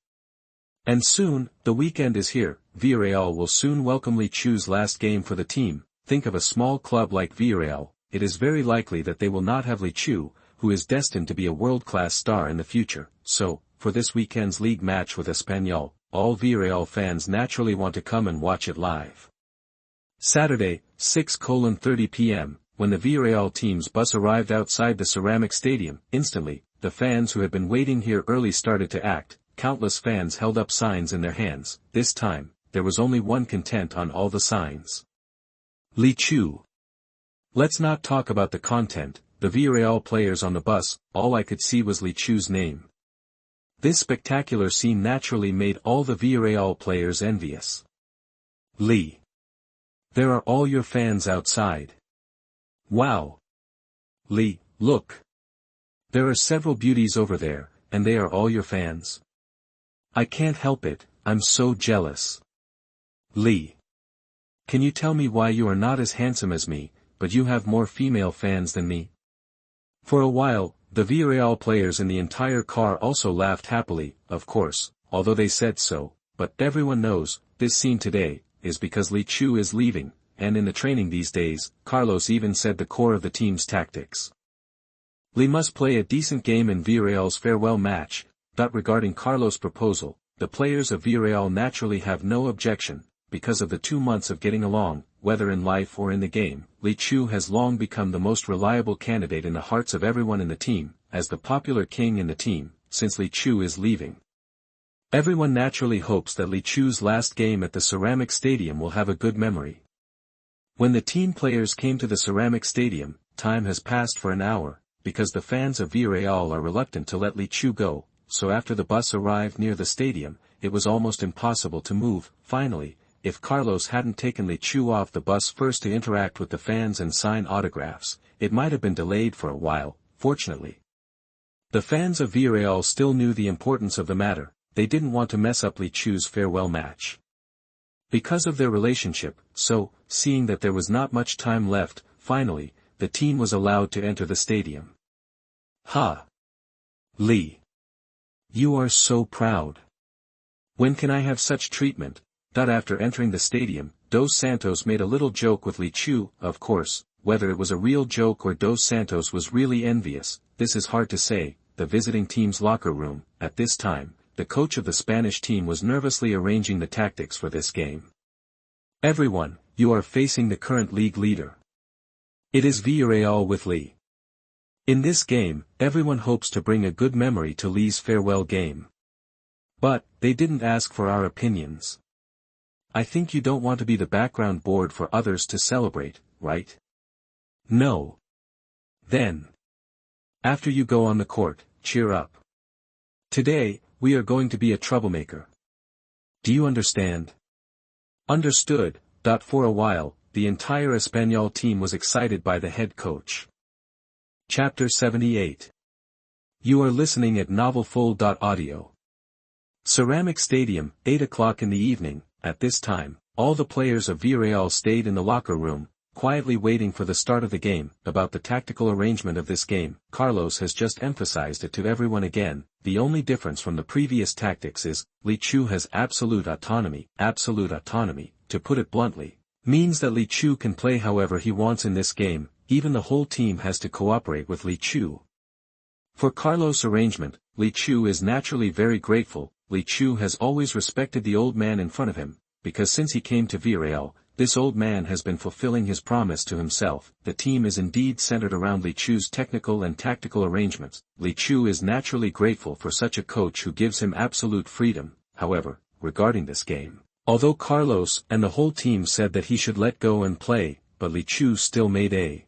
And soon, the weekend is here. Villarreal will soon welcome Li Chu's last game for the team. Think of a small club like Villarreal, it is very likely that they will not have Li Chu, who is destined to be a world-class star in the future. So, for this weekend's league match with Espanyol, all Villarreal fans naturally want to come and watch it live. Saturday, 6:30 p.m., when the Villarreal team's bus arrived outside the Ceramic Stadium, instantly, the fans who had been waiting here early started to act. Countless fans held up signs in their hands. This time, there was only one content on all the signs. Li Chu. Let's not talk about the content. The Villarreal players on the bus, all I could see was Li Chu's name. This spectacular scene naturally made all the Villarreal players envious. Li. There are all your fans outside. Wow. Li, look. There are several beauties over there, and they are all your fans. I can't help it, I'm so jealous. Li. Can you tell me why you are not as handsome as me, but you have more female fans than me? For a while, the Villarreal players in the entire car also laughed happily, of course, although they said so, but everyone knows, this scene today, is because Li Chu is leaving, and in the training these days, Carlos even said the core of the team's tactics. Li must play a decent game in Villarreal's farewell match. Regarding Carlos' proposal, the players of Villarreal naturally have no objection. Because of the 2 months of getting along, whether in life or in the game, Li Chu has long become the most reliable candidate in the hearts of everyone in the team, as the popular king in the team. Since Li Chu is leaving, everyone naturally hopes that Li Chu's last game at the Ceramic Stadium will have a good memory. When the team players came to the Ceramic Stadium, time has passed for an hour, because the fans of Villarreal are reluctant to let Li Chu go, so after the bus arrived near the stadium, it was almost impossible to move. Finally, if Carlos hadn't taken Li Chu off the bus first to interact with the fans and sign autographs, it might have been delayed for a while. Fortunately, the fans of Villarreal still knew the importance of the matter. They didn't want to mess up Li Chu's farewell match because of their relationship. So, seeing that there was not much time left, finally, the team was allowed to enter the stadium. Ha! Li! You are so proud. When can I have such treatment? After entering the stadium, Dos Santos made a little joke with Li Chu. Of course, whether it was a real joke or Dos Santos was really envious, this is hard to say. The visiting team's locker room. At this time, the coach of the Spanish team was nervously arranging the tactics for this game. Everyone, you are facing the current league leader. It is Villarreal with Li. In this game, everyone hopes to bring a good memory to Li's farewell game. But, they didn't ask for our opinions. I think you don't want to be the background board for others to celebrate, right? No. Then. After you go on the court, cheer up. Today, we are going to be a troublemaker. Do you understand? Understood. For a while, the entire Espanyol team was excited by the head coach. Chapter 78. You are listening at novelfull.audio. Ceramic Stadium, 8 o'clock in the evening. At this time, all the players of Villarreal stayed in the locker room, quietly waiting for the start of the game. About the tactical arrangement of this game, Carlos has just emphasized it to everyone again. The only difference from the previous tactics is, Li Chu has absolute autonomy. Absolute autonomy, to put it bluntly, means that Li Chu can play however he wants in this game. Even the whole team has to cooperate with Li Chu. For Carlos' arrangement, Li Chu is naturally very grateful. Li Chu has always respected the old man in front of him, because since he came to Villarreal, this old man has been fulfilling his promise to himself. The team is indeed centered around Li Chu's technical and tactical arrangements. Li Chu is naturally grateful for such a coach who gives him absolute freedom. However, regarding this game, although Carlos and the whole team said that he should let go and play, but Li Chu still made a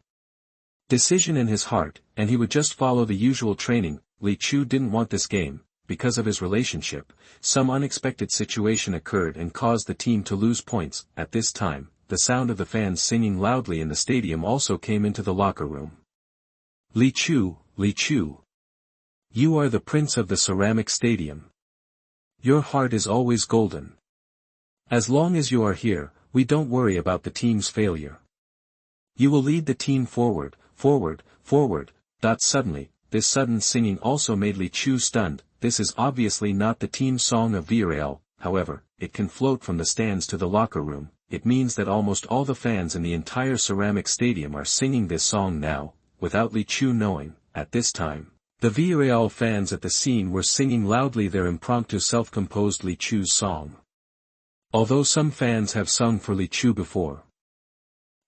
decision in his heart, and he would just follow the usual training. Li Chu didn't want this game. Because of his relationship, some unexpected situation occurred and caused the team to lose points. At this time, the sound of the fans singing loudly in the stadium also came into the locker room. Li Chu, Li Chu. You are the prince of the ceramic stadium. Your heart is always golden. As long as you are here, we don't worry about the team's failure. You will lead the team forward, forward, forward. Suddenly, this sudden singing also made Li Chu stunned. This is obviously not the team song of Villarreal, however, it can float from the stands to the locker room. It means that almost all the fans in the entire ceramic stadium are singing this song now, without Li Chu knowing. At this time, the Villarreal fans at the scene were singing loudly their impromptu self-composed Li Chu's song. Although some fans have sung for Li Chu before.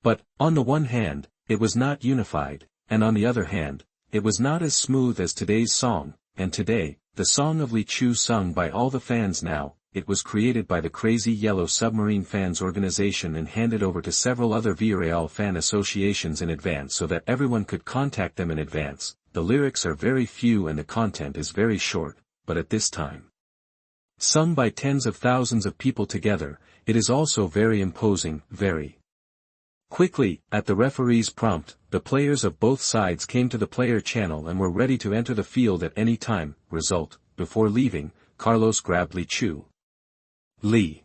But, on the one hand, it was not unified, and on the other hand, it was not as smooth as today's song, and today, the song of Li Chu sung by all the fans now, it was created by the Crazy Yellow Submarine Fans organization and handed over to several other Villarreal fan associations in advance so that everyone could contact them in advance. The lyrics are very few and the content is very short, but at this time, sung by tens of thousands of people together, it is also very imposing, very quickly. At the referee's prompt, the players of both sides came to the player channel and were ready to enter the field at any time. Result, before leaving, Carlos grabbed Li Chu. Li.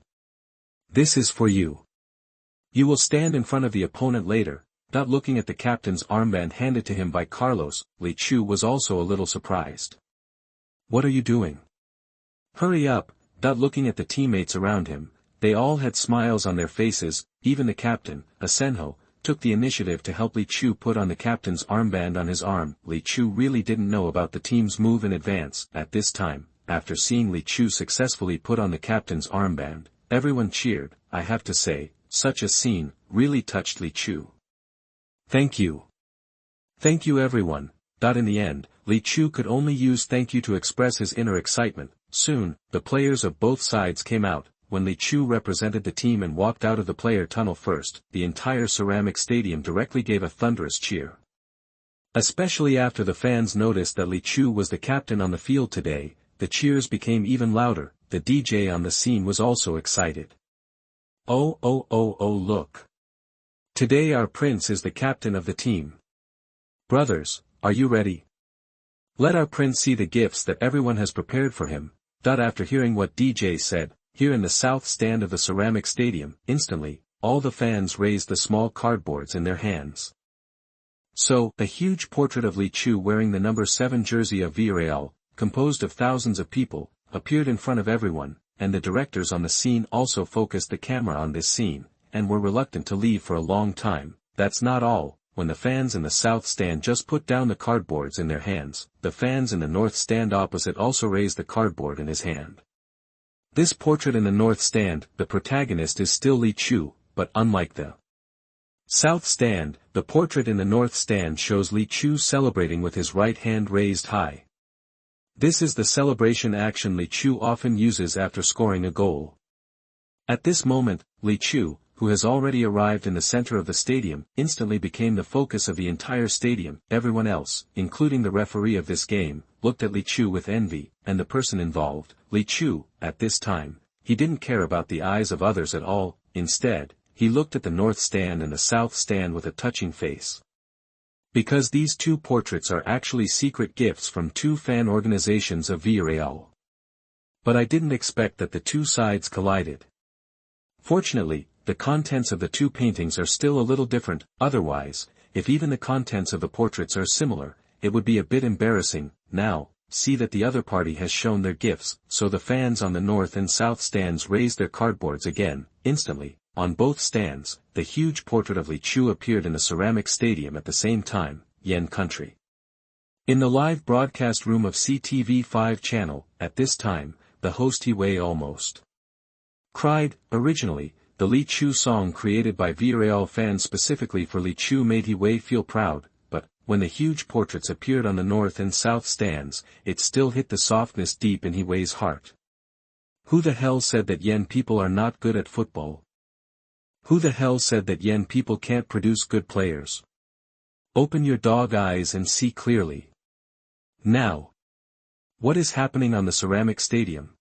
This is for you. You will stand in front of the opponent later. Looking at the captain's armband handed to him by Carlos, Li Chu was also a little surprised. What are you doing? Hurry up. Looking at the teammates around him, they all had smiles on their faces. Even the captain, Asenjo, took the initiative to help Li Chu put on the captain's armband on his arm. Li Chu really didn't know about the team's move in advance. At this time, after seeing Li Chu successfully put on the captain's armband, everyone cheered. I have to say, such a scene really touched Li Chu. Thank you. Thank you everyone. In the end, Li Chu could only use thank you to express his inner excitement. Soon, the players of both sides came out. When Li Chu represented the team and walked out of the player tunnel first, the entire ceramic stadium directly gave a thunderous cheer. Especially after the fans noticed that Li Chu was the captain on the field today, the cheers became even louder. The DJ on the scene was also excited. Oh look. Today our prince is the captain of the team. Brothers, are you ready? Let our prince see the gifts that everyone has prepared for him. After hearing what DJ said, here in the south stand of the ceramic stadium, instantly, all the fans raised the small cardboards in their hands. So, a huge portrait of Li Chu wearing the number 7 jersey of Villarreal, composed of thousands of people, appeared in front of everyone. and the directors on the scene also focused the camera on this scene, and were reluctant to leave for a long time. That's not all. When the fans in the south stand just put down the cardboards in their hands, the fans in the north stand opposite also raised the cardboard in his hand. This portrait in the north stand, the protagonist is still Li Chu, but unlike the south stand, the portrait in the north stand shows Li Chu celebrating with his right hand raised high. This is the celebration action Li Chu often uses after scoring a goal. At this moment, Li Chu, who has already arrived in the center of the stadium, instantly became the focus of the entire stadium. Everyone else, including the referee of this game, looked at Li Chu with envy, and the person involved, Li Chu, at this time, he didn't care about the eyes of others at all. Instead, he looked at the north stand and the south stand with a touching face. Because these two portraits are actually secret gifts from two fan organizations of Villarreal. But I didn't expect that the two sides collided. Fortunately, the contents of the two paintings are still a little different. Otherwise, if even the contents of the portraits are similar, it would be a bit embarrassing. Now, see that the other party has shown their gifts, so the fans on the north and south stands raised their cardboards again. Instantly, on both stands, the huge portrait of Li Chu appeared in the ceramic stadium at the same time. Yen country. In the live broadcast room of CTV5 channel, at this time, the host He Wei almost cried. Originally, the Li Chu song created by Villarreal fans specifically for Li Chu made He Wei feel proud, but, when the huge portraits appeared on the north and south stands, it still hit the softness deep in He Wei's heart. Who the hell said that Yen people are not good at football? Who the hell said that Yen people can't produce good players? Open your dog eyes and see clearly. Now. What is happening on the ceramic stadium?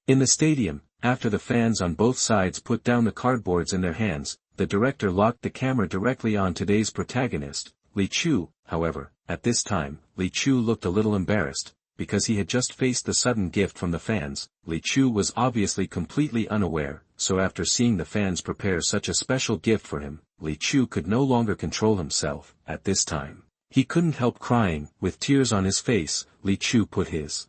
In the stadium, after the fans on both sides put down the cardboards in their hands, the director locked the camera directly on today's protagonist, Li Chu. However, at this time, Li Chu looked a little embarrassed, because he had just faced the sudden gift from the fans. Li Chu was obviously completely unaware, so after seeing the fans prepare such a special gift for him, Li Chu could no longer control himself. At this time, he couldn't help crying. With tears on his face, Li Chu put his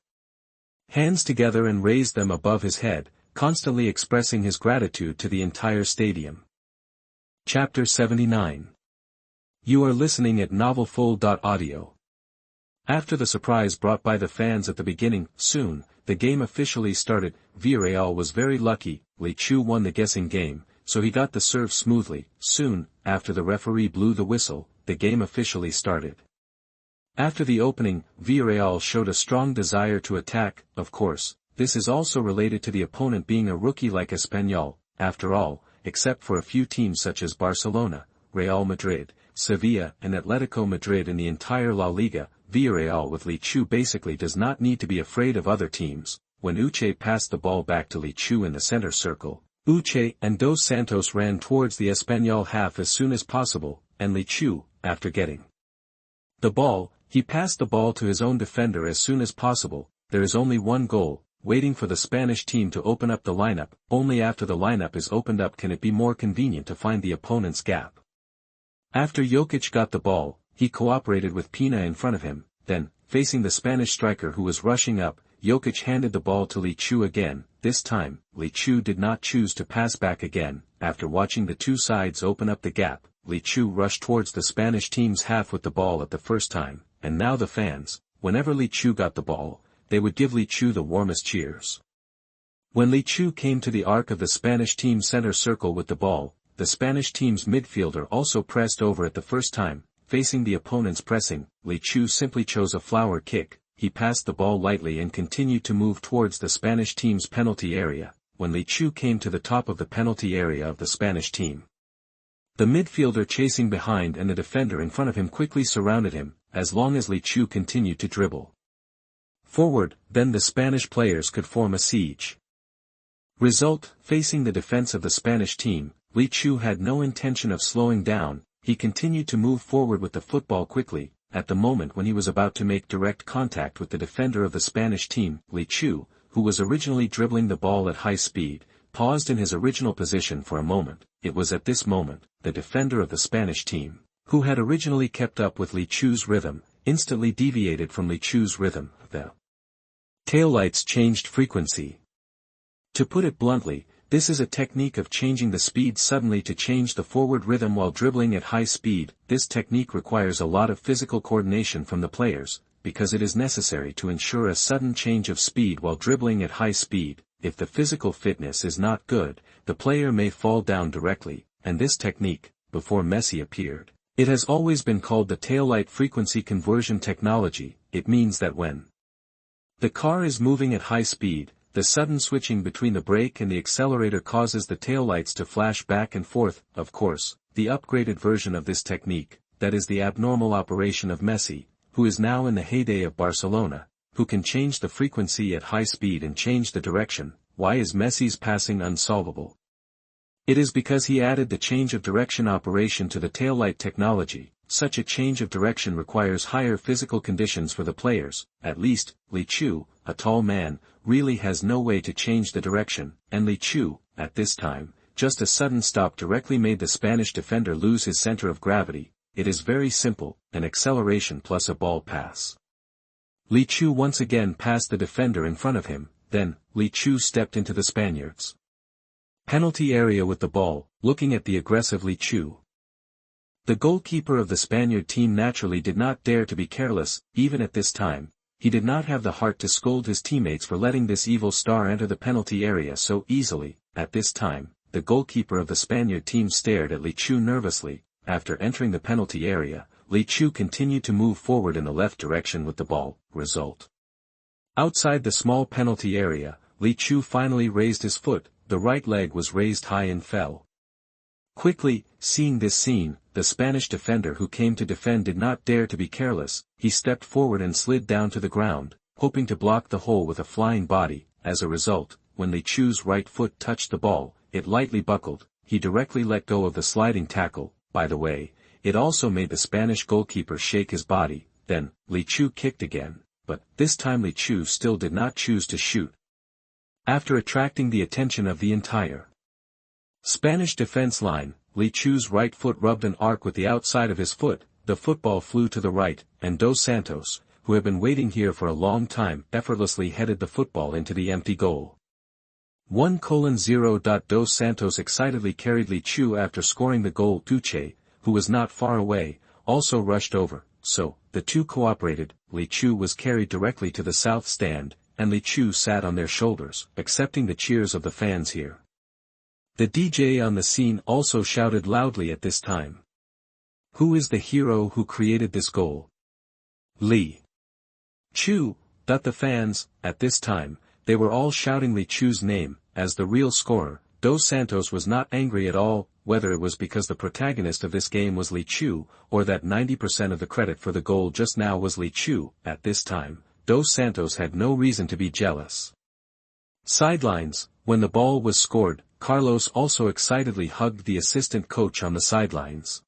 hands together and raised them above his head, constantly expressing his gratitude to the entire stadium. Chapter 79. You are listening at novelfull.audio. After the surprise brought by the fans at the beginning, soon, the game officially started. Villarreal was very lucky. Li Chu won the guessing game, so he got the serve smoothly. Soon, after the referee blew the whistle, the game officially started. After the opening, Villarreal showed a strong desire to attack. Of course, this is also related to the opponent being a rookie like Espanyol. After all, except for a few teams such as Barcelona, Real Madrid, Sevilla and Atletico Madrid in the entire La Liga, Villarreal with Li Chu basically does not need to be afraid of other teams. When Uche passed the ball back to Li Chu in the center circle, Uche and Dos Santos ran towards the Espanyol half as soon as possible, and Li Chu, after getting the ball, he passed the ball to his own defender as soon as possible. There is only one goal, waiting for the Spanish team to open up the lineup. Only after the lineup is opened up can it be more convenient to find the opponent's gap. After Jokic got the ball, he cooperated with Pina in front of him. Then, facing the Spanish striker who was rushing up, Jokic handed the ball to Li Chu again. This time, Li Chu did not choose to pass back again. After watching the two sides open up the gap, Li Chu rushed towards the Spanish team's half with the ball at the first time, and now the fans, whenever Li Chu got the ball, they would give Li Chu the warmest cheers. When Li Chu came to the arc of the Spanish team's center circle with the ball, the Spanish team's midfielder also pressed over at the first time. Facing the opponent's pressing, Li Chu simply chose a flower kick. He passed the ball lightly and continued to move towards the Spanish team's penalty area. When Li Chu came to the top of the penalty area of the Spanish team, the midfielder chasing behind and the defender in front of him quickly surrounded him. As long as Li Chu continued to dribble forward, then the Spanish players could form a siege. Result, facing the defense of the Spanish team, Li Chu had no intention of slowing down. He continued to move forward with the football quickly. At the moment when he was about to make direct contact with the defender of the Spanish team, Li Chu, who was originally dribbling the ball at high speed, paused in his original position for a moment. It was at this moment, the defender of the Spanish team, who had originally kept up with Li Chu's rhythm, instantly deviated from Li Chu's rhythm. The taillights changed frequency. To put it bluntly, this is a technique of changing the speed suddenly to change the forward rhythm while dribbling at high speed. This technique requires a lot of physical coordination from the players, because it is necessary to ensure a sudden change of speed while dribbling at high speed. If the physical fitness is not good, the player may fall down directly, and this technique, before Messi appeared, it has always been called the taillight frequency conversion technology. It means that when the car is moving at high speed, the sudden switching between the brake and the accelerator causes the taillights to flash back and forth. Of course, the upgraded version of this technique, that is the abnormal operation of Messi, who is now in the heyday of Barcelona, who can change the frequency at high speed and change the direction. Why is Messi's passing unsolvable? It is because he added the change of direction operation to the taillight technology. Such a change of direction requires higher physical conditions for the players. At least, Li Chu, a tall man, really has no way to change the direction, and Li Chu, at this time, just a sudden stop directly made the Spanish defender lose his center of gravity. It is very simple, an acceleration plus a ball pass. Li Chu once again passed the defender in front of him, then, Li Chu stepped into the Spaniards' penalty area with the ball, looking at the aggressive Li Chu. The goalkeeper of the Spaniard team naturally did not dare to be careless. Even at this time, he did not have the heart to scold his teammates for letting this evil star enter the penalty area so easily. At this time, the goalkeeper of the Spaniard team stared at Li Chu nervously. After entering the penalty area, Li Chu continued to move forward in the left direction with the ball. Result: outside the small penalty area, Li Chu finally raised his foot. The right leg was raised high and fell. Quickly, seeing this scene, the Spanish defender who came to defend did not dare to be careless. He stepped forward and slid down to the ground, hoping to block the hole with a flying body. As a result, when Li Chu's right foot touched the ball, it lightly buckled. He directly let go of the sliding tackle. By the way, it also made the Spanish goalkeeper shake his body. Then, Li Chu kicked again, but this time Li Chu still did not choose to shoot. After attracting the attention of the entire Spanish defense line, Li Chu's right foot rubbed an arc with the outside of his foot. The football flew to the right, and Dos Santos, who had been waiting here for a long time, effortlessly headed the football into the empty goal. 1:0. Dos Santos excitedly carried Li Chu after scoring the goal. Duce, who was not far away, also rushed over, so, the two cooperated. Li Chu was carried directly to the south stand, and Li Chu sat on their shoulders, accepting the cheers of the fans here. The DJ on the scene also shouted loudly at this time. Who is the hero who created this goal? Li Chu. The fans, at this time, they were all shouting Li Chu's name, as the real scorer. Dos Santos was not angry at all, whether it was because the protagonist of this game was Li Chu, or that 90% of the credit for the goal just now was Li Chu. At this time, Dos Santos had no reason to be jealous. Sidelines. When the ball was scored, Carlos also excitedly hugged the assistant coach on the sidelines.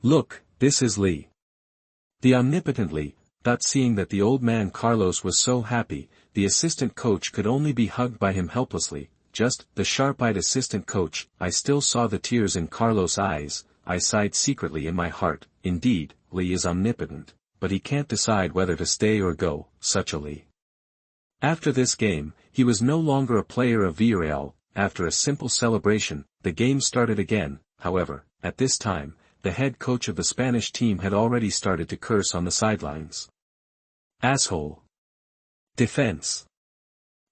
Look, this is Li. The omnipotent Li. Seeing that the old man Carlos was so happy, the assistant coach could only be hugged by him helplessly. Just, the sharp-eyed assistant coach. I still saw the tears in Carlos' eyes. I sighed secretly in my heart. Indeed, Li is omnipotent, but he can't decide whether to stay or go. Such a Li. After this game, he was no longer a player of Villarreal. After a simple celebration, the game started again. However, at this time, the head coach of the Spanish team had already started to curse on the sidelines. Asshole. Defense.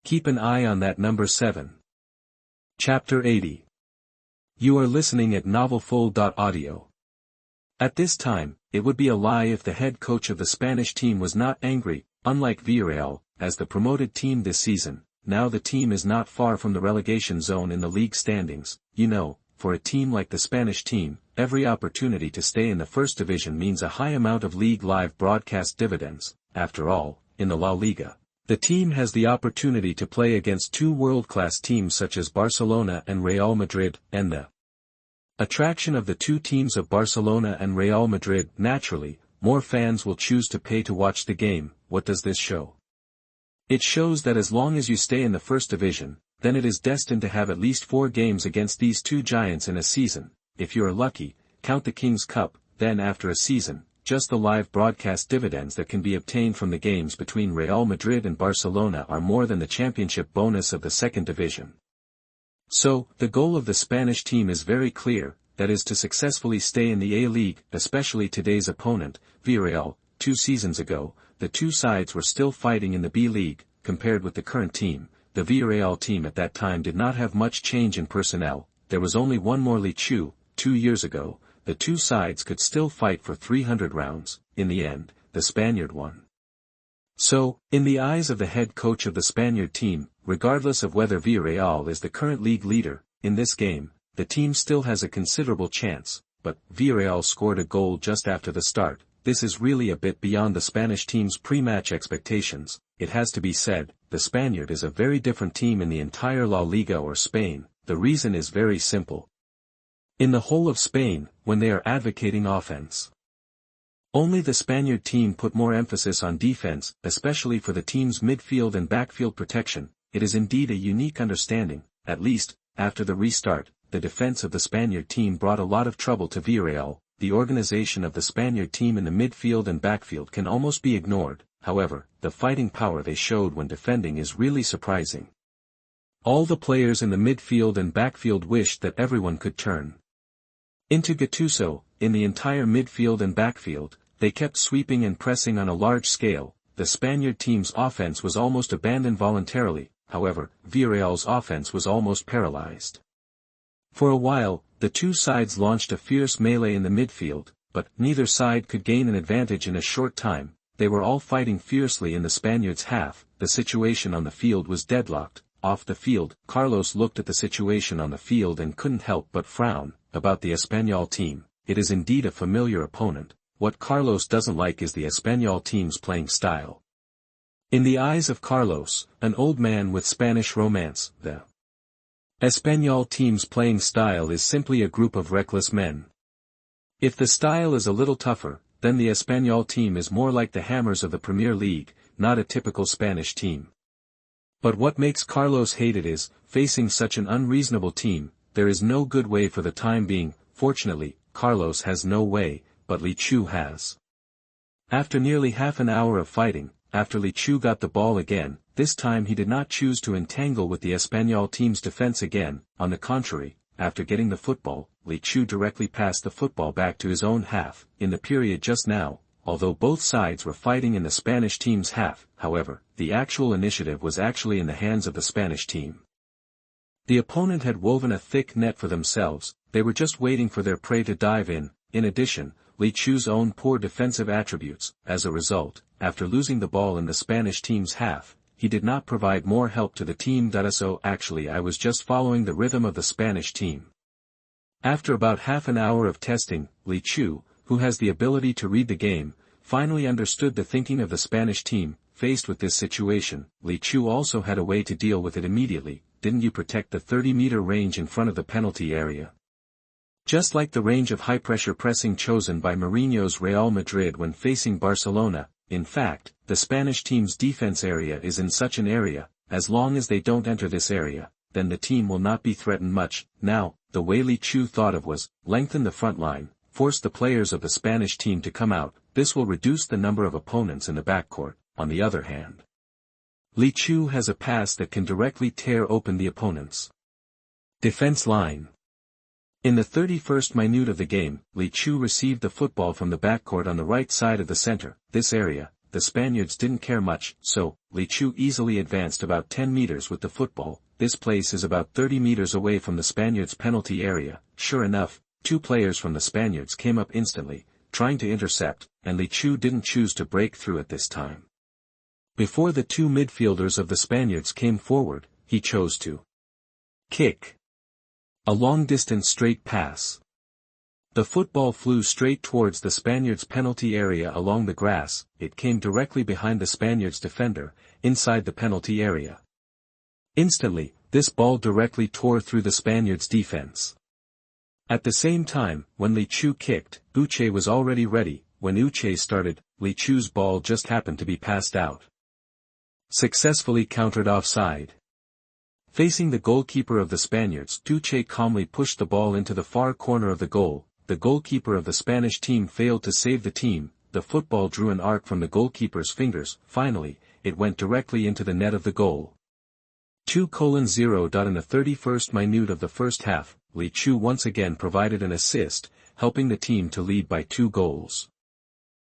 Keep an eye on that number 7. Chapter 80. You are listening at novelfull.audio. At this time, it would be a lie if the head coach of the Spanish team was not angry. Unlike Villarreal, as the promoted team this season, now the team is not far from the relegation zone in the league standings. You know, for a team like the Spanish team, every opportunity to stay in the first division means a high amount of league live broadcast dividends. After all, in the La Liga, the team has the opportunity to play against two world-class teams such as Barcelona and Real Madrid, and the attraction of the two teams of Barcelona and Real Madrid. Naturally, more fans will choose to pay to watch the game. What does this show? It shows that as long as you stay in the first division, then it is destined to have at least 4 games against these two giants in a season. If you are lucky, count the King's Cup, then after a season, just the live broadcast dividends that can be obtained from the games between Real Madrid and Barcelona are more than the championship bonus of the second division. So, the goal of the Spanish team is very clear, that is to successfully stay in the A-League, especially today's opponent, Villarreal. 2 seasons ago, the two sides were still fighting in the B-League. Compared with the current team, the Villarreal team at that time did not have much change in personnel. There was only one more Li Chu. 2 years ago, the two sides could still fight for 300 rounds. In the end, the Spaniard won. So, in the eyes of the head coach of the Spaniard team, regardless of whether Villarreal is the current league leader, in this game, the team still has a considerable chance, but Villarreal scored a goal just after the start. This is really a bit beyond the Spanish team's pre-match expectations. It has to be said, the Spaniard is a very different team in the entire La Liga or Spain. The reason is very simple. In the whole of Spain, when they are advocating offense, only the Spaniard team put more emphasis on defense, especially for the team's midfield and backfield protection. It is indeed a unique understanding. At least, after the restart, the defense of the Spaniard team brought a lot of trouble to Villarreal. The organization of the Spaniard team in the midfield and backfield can almost be ignored. However, the fighting power they showed when defending is really surprising. All the players in the midfield and backfield wished that everyone could turn into Gattuso. In the entire midfield and backfield, they kept sweeping and pressing on a large scale. The Spaniard team's offense was almost abandoned voluntarily. However, Villarreal's offense was almost paralyzed. For a while, the two sides launched a fierce melee in the midfield, but neither side could gain an advantage in a short time. They were all fighting fiercely in the Spaniards' half. The situation on the field was deadlocked. Off the field, Carlos looked at the situation on the field and couldn't help but frown. About the Espanyol team, it is indeed a familiar opponent. What Carlos doesn't like is the Espanyol team's playing style. In the eyes of Carlos, an old man with Spanish romance, the Espanyol team's playing style is simply a group of reckless men. If the style is a little tougher, then the Espanyol team is more like the Hammers of the Premier League, not a typical Spanish team. But what makes Carlos hate it is, facing such an unreasonable team, there is no good way for the time being. Fortunately, Carlos has no way, but Li Chu has. After nearly half an hour of fighting, after Li Chu got the ball again, this time he did not choose to entangle with the Espanyol team's defense again. On the contrary, after getting the football, Li Chu directly passed the football back to his own half. In the period just now, although both sides were fighting in the Spanish team's half, however, the actual initiative was actually in the hands of the Spanish team. The opponent had woven a thick net for themselves. They were just waiting for their prey to dive in. In addition, Li Chu's own poor defensive attributes. As a result, after losing the ball in the Spanish team's half, he did not provide more help to the team. So actually I was just following the rhythm of the Spanish team. After about half an hour of testing, Li Chu, who has the ability to read the game, finally understood the thinking of the Spanish team. Faced with this situation, Li Chu also had a way to deal with it immediately. Didn't you protect the 30-meter range in front of the penalty area? Just like the range of high-pressure pressing chosen by Mourinho's Real Madrid when facing Barcelona. In fact, the Spanish team's defense area is in such an area. As long as they don't enter this area, then the team will not be threatened much. Now, the way Li Chu thought of was, lengthen the front line, force the players of the Spanish team to come out. This will reduce the number of opponents in the backcourt. On the other hand, Li Chu has a pass that can directly tear open the opponent's defense line. In the 31st minute of the game, Li Chu received the football from the backcourt on the right side of the center. This area, the Spaniards didn't care much, so, Li Chu easily advanced about 10 meters with the football. This place is about 30 meters away from the Spaniards' penalty area. Sure enough, two players from the Spaniards came up instantly, trying to intercept, and Li Chu didn't choose to break through at this time. Before the two midfielders of the Spaniards came forward, he chose to kick a long-distance straight pass. The football flew straight towards the Spaniards' penalty area along the grass. It came directly behind the Spaniards' defender, inside the penalty area. Instantly, this ball directly tore through the Spaniards' defense. At the same time, when Li Chu kicked, Uche was already ready. When Uche started, Li Chu's ball just happened to be passed out. Successfully countered offside. Facing the goalkeeper of the Spaniards, Uche calmly pushed the ball into the far corner of the goal. The goalkeeper of the Spanish team failed to save the team. the football drew an arc from the goalkeeper's fingers. Finally, it went directly into the net of the goal. 2:0. In the 31st minute of the first half, Li Chu once again provided an assist, helping the team to lead by 2 goals.